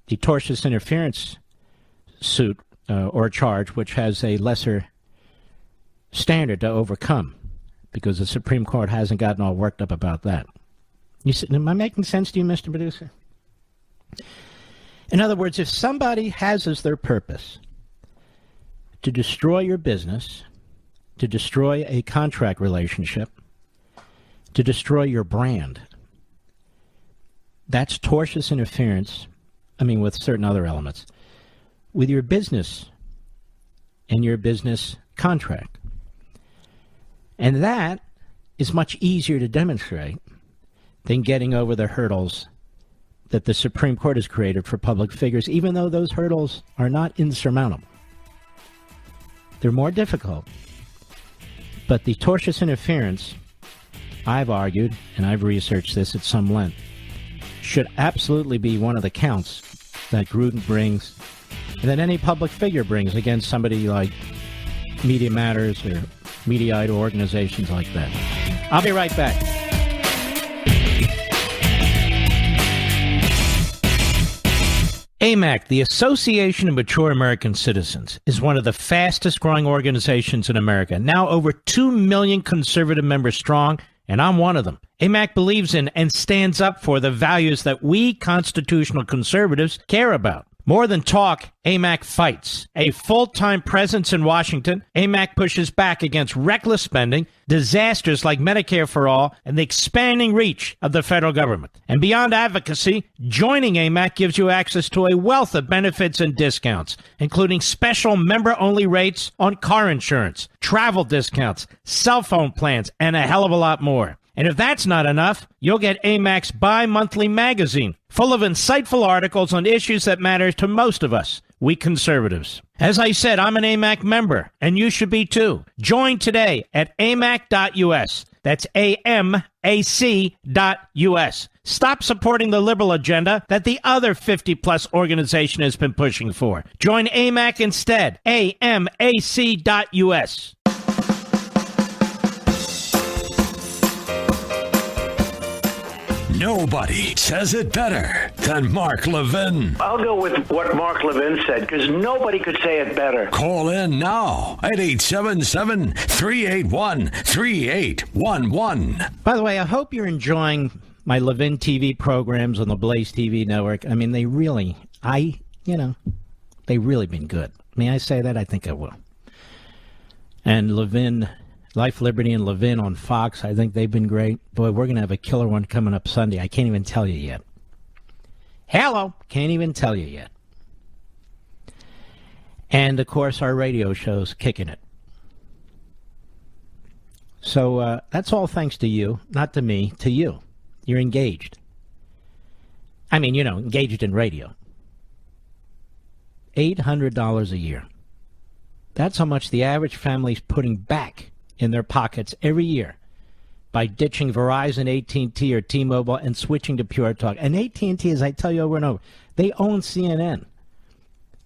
tortious interference suit or charge, which has a lesser standard to overcome, because the Supreme Court hasn't gotten all worked up about that. You see, am I making sense to you, Mr. Producer? In other words, if somebody has as their purpose to destroy your business, to destroy a contract relationship, to destroy your brand, that's tortious interference, with certain other elements, with your business and your business contract. And that is much easier to demonstrate than getting over the hurdles that the Supreme Court has created for public figures, even though those hurdles are not insurmountable. They're more difficult. But the tortious interference, I've argued, and I've researched this at some length, should absolutely be one of the counts that Gruden brings and that any public figure brings against somebody like Media Matters or Media Idol organizations like that. I'll be right back. AMAC, the Association of Mature American Citizens, is one of the fastest growing organizations in America, now over 2 million conservative members strong, and I'm one of them. AMAC believes in and stands up for the values that we constitutional conservatives care about. More than talk, AMAC fights. A full-time presence in Washington, AMAC pushes back against reckless spending, disasters like Medicare for All, and the expanding reach of the federal government. And beyond advocacy, joining AMAC gives you access to a wealth of benefits and discounts, including special member-only rates on car insurance, travel discounts, cell phone plans, and a hell of a lot more. And if that's not enough, you'll get AMAC's bi-monthly magazine, full of insightful articles on issues that matter to most of us, we conservatives. As I said, I'm an AMAC member, and you should be too. Join today at amac.us. That's AMAC.us. Stop supporting the liberal agenda that the other 50-plus organization has been pushing for. Join AMAC instead. AMAC.us. Nobody says it better than Mark Levin. I'll go with what Mark Levin said, because nobody could say it better. Call in now at 877-381-3811. By the way, I hope you're enjoying my Levin TV programs on the Blaze TV network. I mean, they really been good. May I say that? I think I will. And Levin, Life, Liberty, and Levin on Fox, I think they've been great. Boy, we're going to have a killer one coming up Sunday. I can't even tell you yet. Hello. Can't even tell you yet. And, of course, our radio show's kicking it. So that's all thanks to you, not to me, to you. You're engaged. I mean, engaged in radio. $800 a year. That's how much the average family's putting back in their pockets every year by ditching Verizon, AT&T, or T-Mobile and switching to Pure Talk. And AT&T, as I tell you over and over, they own CNN.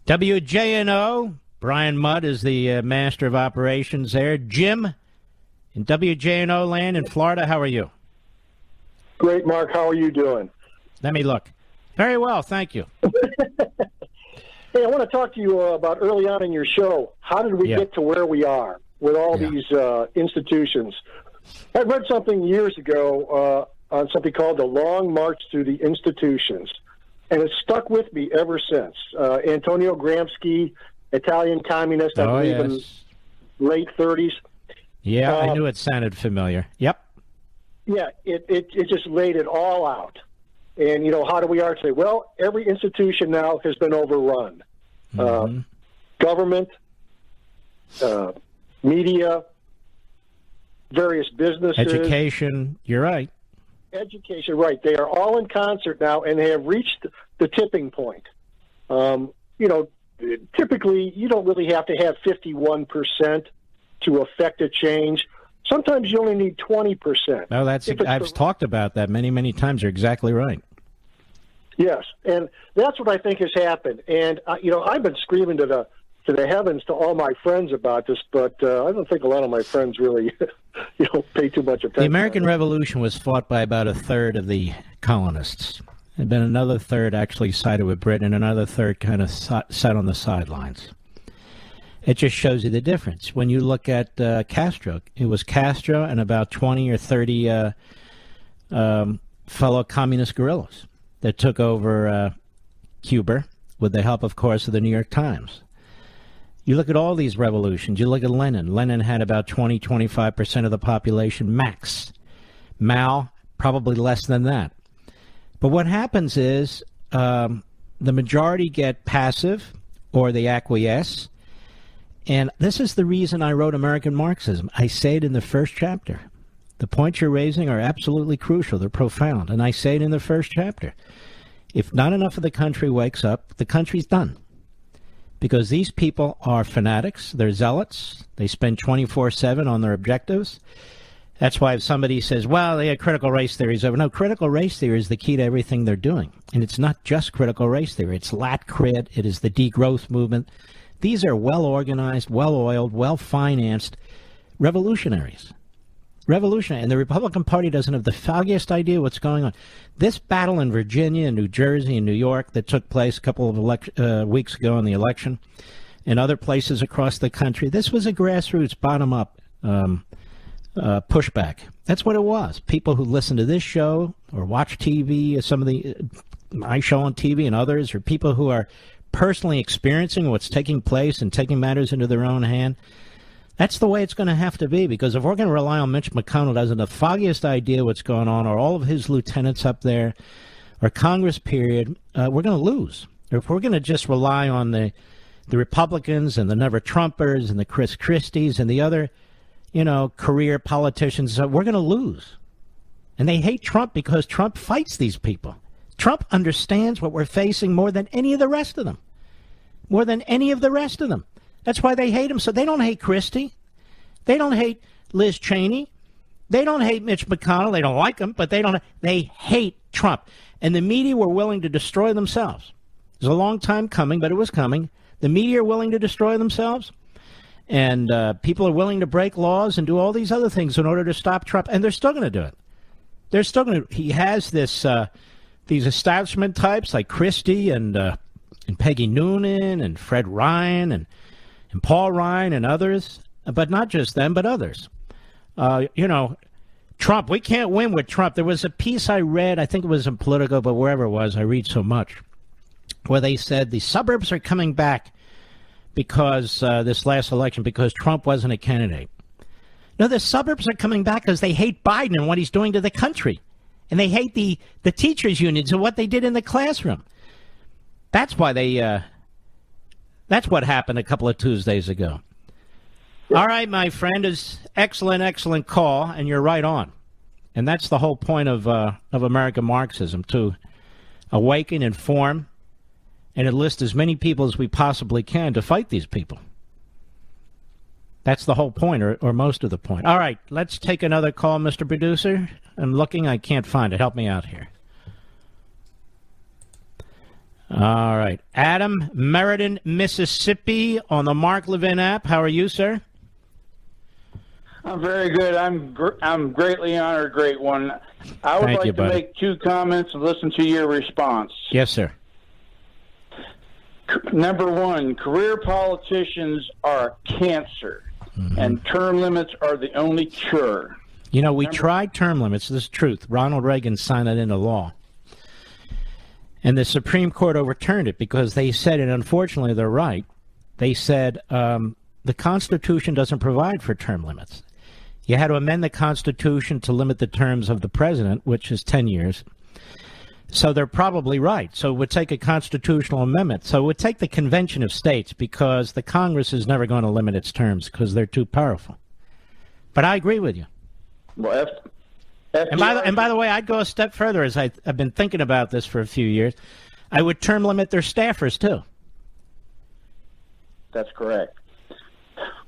WJNO, Brian Mudd is the master of operations there. Jim, in WJNO land in Florida, how are you? Great, Mark. How are you doing? Let me look. Very well, thank you. Hey, I want to talk to you about early on in your show. How did we get to where we are with all these institutions? I read something years ago on something called The Long March Through the Institutions, and it's stuck with me ever since. Antonio Gramsci, Italian communist, I believe in late 30s. Yeah, I knew it sounded familiar. Yep. Yeah, it just laid it all out. And, how do we are today? Well, every institution now has been overrun. Government, media, various businesses. Education, you're right. Education, right. They are all in concert now, and they have reached the tipping point. Typically, you don't really have to have 51% to affect a change. Sometimes you only need 20%. No, I've talked about that many, many times. You're exactly right. Yes, and that's what I think has happened. And I've been screaming to the heavens to all my friends about this, but I don't think a lot of my friends really, pay too much attention. The American Revolution was fought by about a third of the colonists. And then another third actually sided with Britain, and another third kind of sat on the sidelines. It just shows you the difference. When you look at Castro, it was Castro and about 20 or 30 fellow communist guerrillas that took over Cuba with the help, of course, of the New York Times. You look at all these revolutions. You look at Lenin. Lenin had about 20-25% of the population max. Mao, probably less than that. But what happens is the majority get passive or they acquiesce. And this is the reason I wrote American Marxism. I say it in the first chapter. The points you're raising are absolutely crucial. They're profound. And I say it in the first chapter. If not enough of the country wakes up, the country's done. Because these people are fanatics. They're zealots. They spend 24/7 on their objectives. That's why if somebody says, well, they had critical race theories over. No, critical race theory is the key to everything they're doing. And it's not just critical race theory. It's lat-crit. It is the degrowth movement. These are well-organized, well-oiled, well-financed revolutionaries. And the Republican Party doesn't have the foggiest idea what's going on. This battle in Virginia and New Jersey and New York that took place a couple of weeks ago in the election and other places across the country, this was a grassroots, bottom-up pushback. That's what it was. People who listen to this show or watch TV, some of my show on TV and others, or people who are personally experiencing what's taking place and taking matters into their own hand. That's the way it's going to have to be, because if we're going to rely on Mitch McConnell who doesn't have the foggiest idea what's going on, or all of his lieutenants up there, or Congress, period, we're going to lose. Or if we're going to just rely on the Republicans and the never-Trumpers and the Chris Christies and the other, career politicians, we're going to lose. And they hate Trump because Trump fights these people. Trump understands what we're facing more than any of the rest of them. More than any of the rest of them. That's why they hate him. So they don't hate Christie. They don't hate Liz Cheney. They don't hate Mitch McConnell. They don't like him, but they hate Trump. And the media were willing to destroy themselves. It was a long time coming, but it was coming. The media are willing to destroy themselves. And people are willing to break laws and do all these other things in order to stop Trump. And they're still going to do it. they're still going to. He has this these establishment types like Christie and Peggy Noonan and Fred Ryan and Paul Ryan and others, but not just them, but others. Trump. We can't win with Trump. There was a piece I read. I think it was in Politico, but wherever it was, I read so much, where they said the suburbs are coming back because this last election, because Trump wasn't a candidate. No, the suburbs are coming back because they hate Biden and what he's doing to the country. And they hate the teachers' unions and what they did in the classroom. That's why that's what happened a couple of Tuesdays ago. All right, my friend, is excellent call, and you're right on. And that's the whole point of American Marxism, to awaken, inform, and enlist as many people as we possibly can to fight these people. That's the whole point, or most of the point. All right, let's take another call, Mr. Producer. I'm looking. I can't find it. Help me out here. All right. Adam, Meriden, Mississippi, on the Mark Levin app. How are you, sir? I'm very good. I'm greatly honored, great one. I would like to make two comments and listen to your response. Yes, sir. Number one, career politicians are cancer, and term limits are the only cure. You know, we tried term limits. This is the truth. Ronald Reagan signed it into law. And the Supreme Court overturned it because they said, and unfortunately they're right, they said the Constitution doesn't provide for term limits. You had to amend the Constitution to limit the terms of the president, which is 10 years. So they're probably right. So it would take a constitutional amendment. So it would take the Convention of States, because the Congress is never going to limit its terms because they're too powerful. But I agree with you. Well, and by the way, I'd go a step further, as I've been thinking about this for a few years. I would term limit their staffers, too. That's correct.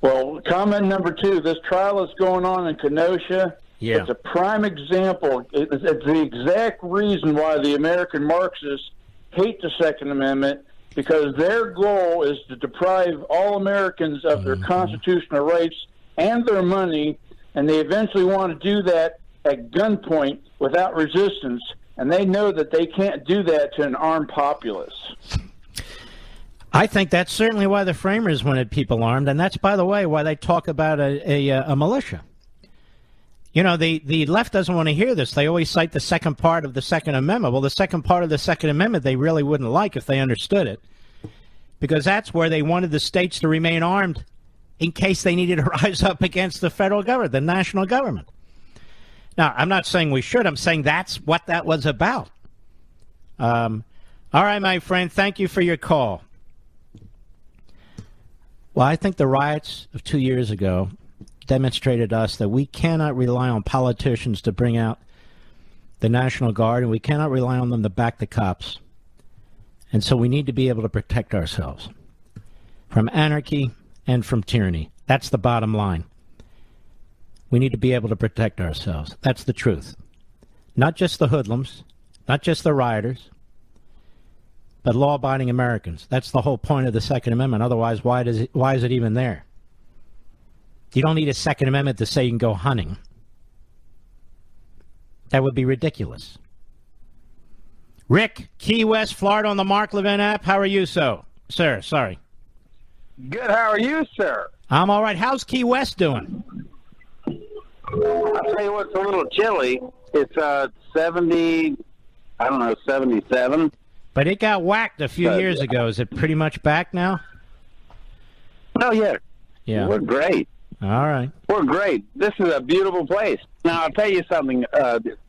Well, comment number two, this trial is going on in Kenosha. Yeah. It's a prime example. It's the exact reason why the American Marxists hate the Second Amendment, because their goal is to deprive all Americans of their constitutional rights and their money, and they eventually want to do that at gunpoint without resistance, and they know that they can't do that to an armed populace. I think that's certainly why the framers wanted people armed, and that's, by the way, why they talk about a militia. You know, the left doesn't want to hear this. They always cite the second part of the Second Amendment. Well, the second part of the Second Amendment they really wouldn't like if they understood it, because that's where they wanted the states to remain armed in case they needed to rise up against the federal government, the national government. Now, I'm not saying we should. I'm saying that's what that was about. All right, my friend, thank you for your call. Well, I think the riots of 2 years ago demonstrated to us that we cannot rely on politicians to bring out the National Guard, and we cannot rely on them to back the cops. And so we need to be able to protect ourselves from anarchy and from tyranny. That's the bottom line. We need to be able to protect ourselves. That's the truth. Not just the hoodlums, not just the rioters, but law-abiding Americans. That's the whole point of the Second Amendment. Otherwise, why is it even there? You don't need a Second Amendment to say you can go hunting. That would be ridiculous. Rick, Key West, Florida, on the Mark Levin app. How are you, sir? Sorry. Good. How are you, sir? I'm all right. How's Key West doing? I'll tell you what, it's a little chilly. It's 70, 77. But it got whacked a few years ago. Is it pretty much back now? Oh, yeah. Yeah. We're great. All right. We're great. This is a beautiful place. Now, I'll tell you something.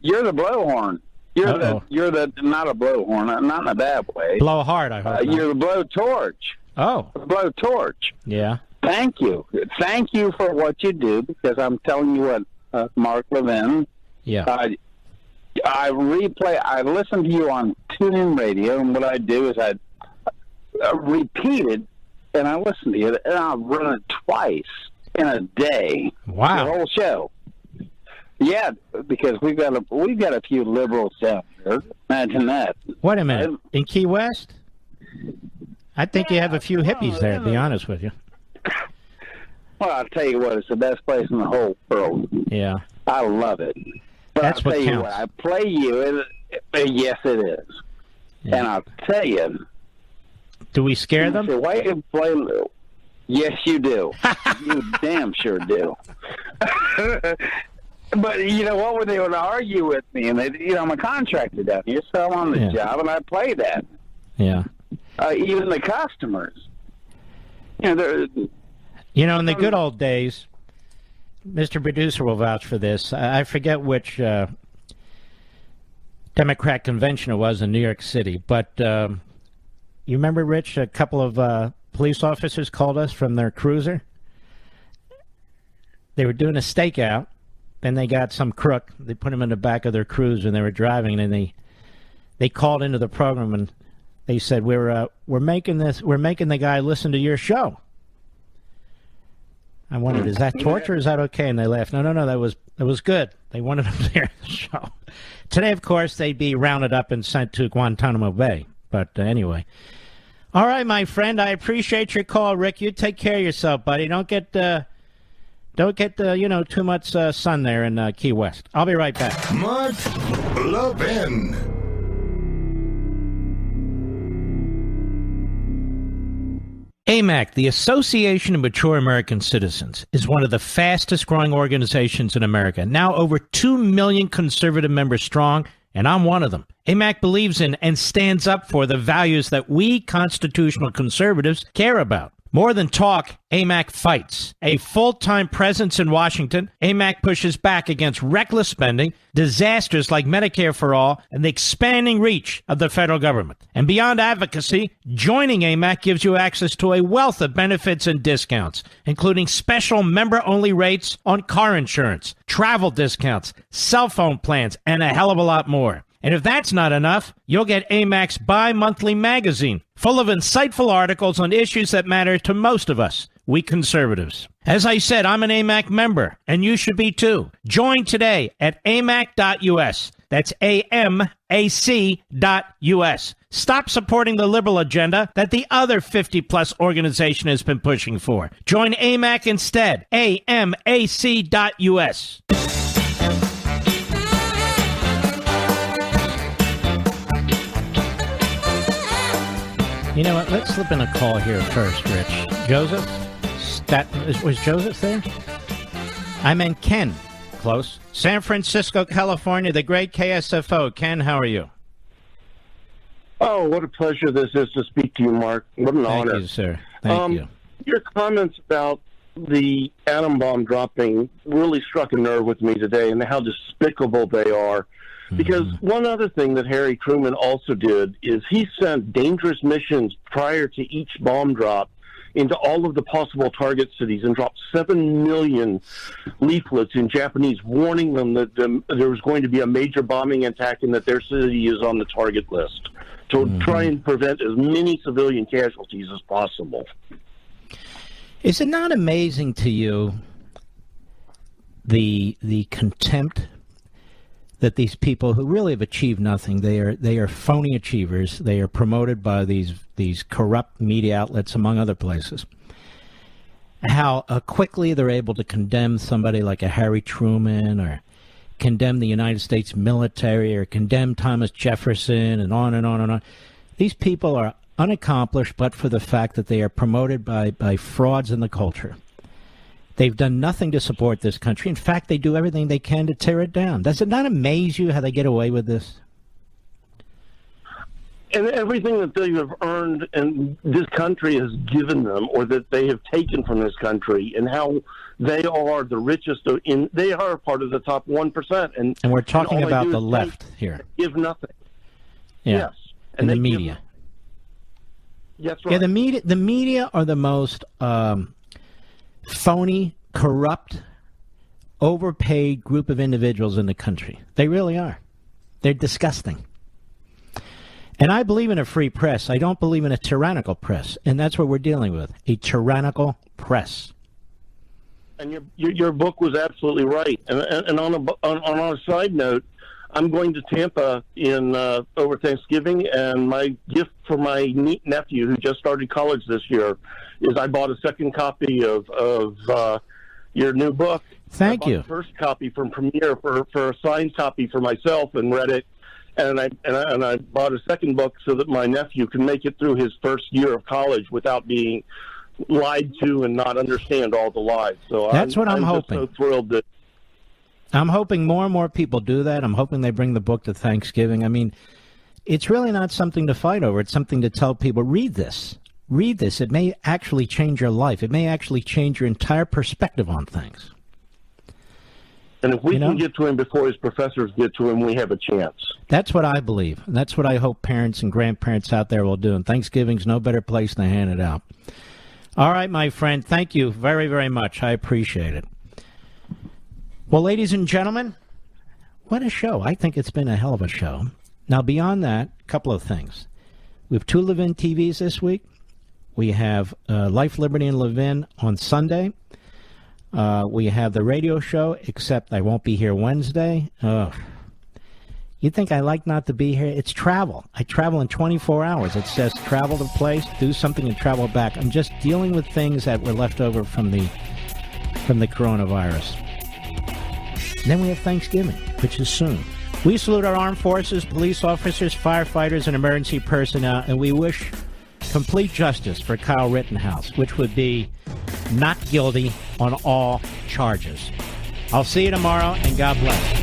You're the blowhorn. You're the not a blowhorn, not in a bad way. Blow hard, I hope. You're the blowtorch. Oh. The blowtorch. Yeah. Thank you. Thank you for what you do, because I'm telling you what, Mark Levin. Yeah. I listen to you on TuneIn Radio, and what I do is I repeat it, and I listen to it, and I'll run it twice in a day. Wow. The whole show. Yeah, because we've got a few liberals down here. Imagine that. Wait a minute. In Key West? I think you have a few hippies there, to be honest with you. Well, I'll tell you what, it's the best place in the whole world. Yeah. I love it. But That's I'll what tell you counts. what, I play you, and yes, it is. Yeah. And I'll tell you. Do we scare them? Why you play? Yes, you do. You damn sure do. But you know what? When they would argue with me, and I'm a contractor down here, so I'm on the job, and I play that. Yeah. Even the customers. You know, in the good old days, Mr. Producer will vouch for this. I forget which Democrat convention it was in New York City, but you remember, Rich, a couple of police officers called us from their cruiser. They were doing a stakeout, and they got some crook. They put him in the back of their cruiser, and they were driving, and they called into the program, and they said, we're making the guy listen to your show. I wondered, is that torture or is that okay? And they laughed. No, that was good. They wanted him to hear the show. Today, of course, they'd be rounded up and sent to Guantanamo Bay. But anyway. All right, my friend, I appreciate your call, Rick. You take care of yourself, buddy. Don't get too much sun there in Key West. I'll be right back. Mark Levin. AMAC, the Association of Mature American Citizens, is one of the fastest growing organizations in America. Now over 2 million conservative members strong, and I'm one of them. AMAC believes in and stands up for the values that we constitutional conservatives care about. More than talk, AMAC fights. A full-time presence in Washington, AMAC pushes back against reckless spending, disasters like Medicare for All, and the expanding reach of the federal government. And beyond advocacy, joining AMAC gives you access to a wealth of benefits and discounts, including special member-only rates on car insurance, travel discounts, cell phone plans, and a hell of a lot more. And if that's not enough, you'll get AMAC's bi-monthly magazine, full of insightful articles on issues that matter to most of us, we conservatives. As I said, I'm an AMAC member, and you should be too. Join today at amac.us. That's AMAC.us. Stop supporting the liberal agenda that the other 50-plus organization has been pushing for. Join AMAC instead. AMAC.us. You know what? Let's slip in a call here first, Rich. Joseph? Was Joseph there? I meant Ken. Close. San Francisco, California, the great KSFO. Ken, how are you? Oh, what a pleasure this is to speak to you, Mark. What an honor. Thank you, sir. Thank you. Your comments about the atom bomb dropping really struck a nerve with me today and how despicable they are. Because one other thing that Harry Truman also did is he sent dangerous missions prior to each bomb drop into all of the possible target cities and dropped 7 million leaflets in Japanese warning them that there was going to be a major bombing attack and that their city is on the target list to try and prevent as many civilian casualties as possible. Is it not amazing to you the contempt that these people who really have achieved nothing, they are phony achievers. They are promoted by these corrupt media outlets, among other places. How quickly they're able to condemn somebody like a Harry Truman, or condemn the United States military, or condemn Thomas Jefferson, and on and on and on. These people are unaccomplished, but for the fact that they are promoted by frauds in the culture. They've done nothing to support this country. In fact, they do everything they can to tear it down. Does it not amaze you how they get away with this? And everything that they have earned and this country has given them, or that they have taken from this country, and how they are the richest, they are part of the top 1%. And we're talking about the left here. Give nothing. Yeah. Yes. And the media. That's right. Yeah, the media are the most phony, corrupt, overpaid group of individuals in the country. They really are. They're disgusting. And I believe in a free press. I don't believe in a tyrannical press. And that's what we're dealing with, a tyrannical press. And your book was absolutely right. And on a side note, I'm going to Tampa in over Thanksgiving, and my gift for my nephew who just started college this year is I bought a second copy of your new book. Thank I bought you. the first copy from Premiere for a signed copy for myself and read it, and I bought a second book so that my nephew can make it through his first year of college without being lied to and not understand all the lies. So That's what I'm hoping. Just so thrilled that. I'm hoping more and more people do that. I'm hoping they bring the book to Thanksgiving. I mean, it's really not something to fight over. It's something to tell people, read this. Read this. It may actually change your life. It may actually change your entire perspective on things. And if we can get to him before his professors get to him, we have a chance. That's what I believe. That's what I hope parents and grandparents out there will do. And Thanksgiving's no better place to hand it out. All right, my friend. Thank you very, very much. I appreciate it. Well, ladies and gentlemen, what a show. I think it's been a hell of a show. Now, beyond that, a couple of things. We have 2 Levin TVs this week. We have Life, Liberty, and Levin on Sunday. We have the radio show, except I won't be here Wednesday. You think I like not to be here? It's travel. I travel in 24 hours. It says travel to place, do something, and travel back. I'm just dealing with things that were left over from the coronavirus. Then we have Thanksgiving, which is soon. We salute our armed forces, police officers, firefighters, and emergency personnel, and we wish complete justice for Kyle Rittenhouse, which would be not guilty on all charges. I'll see you tomorrow, and God bless.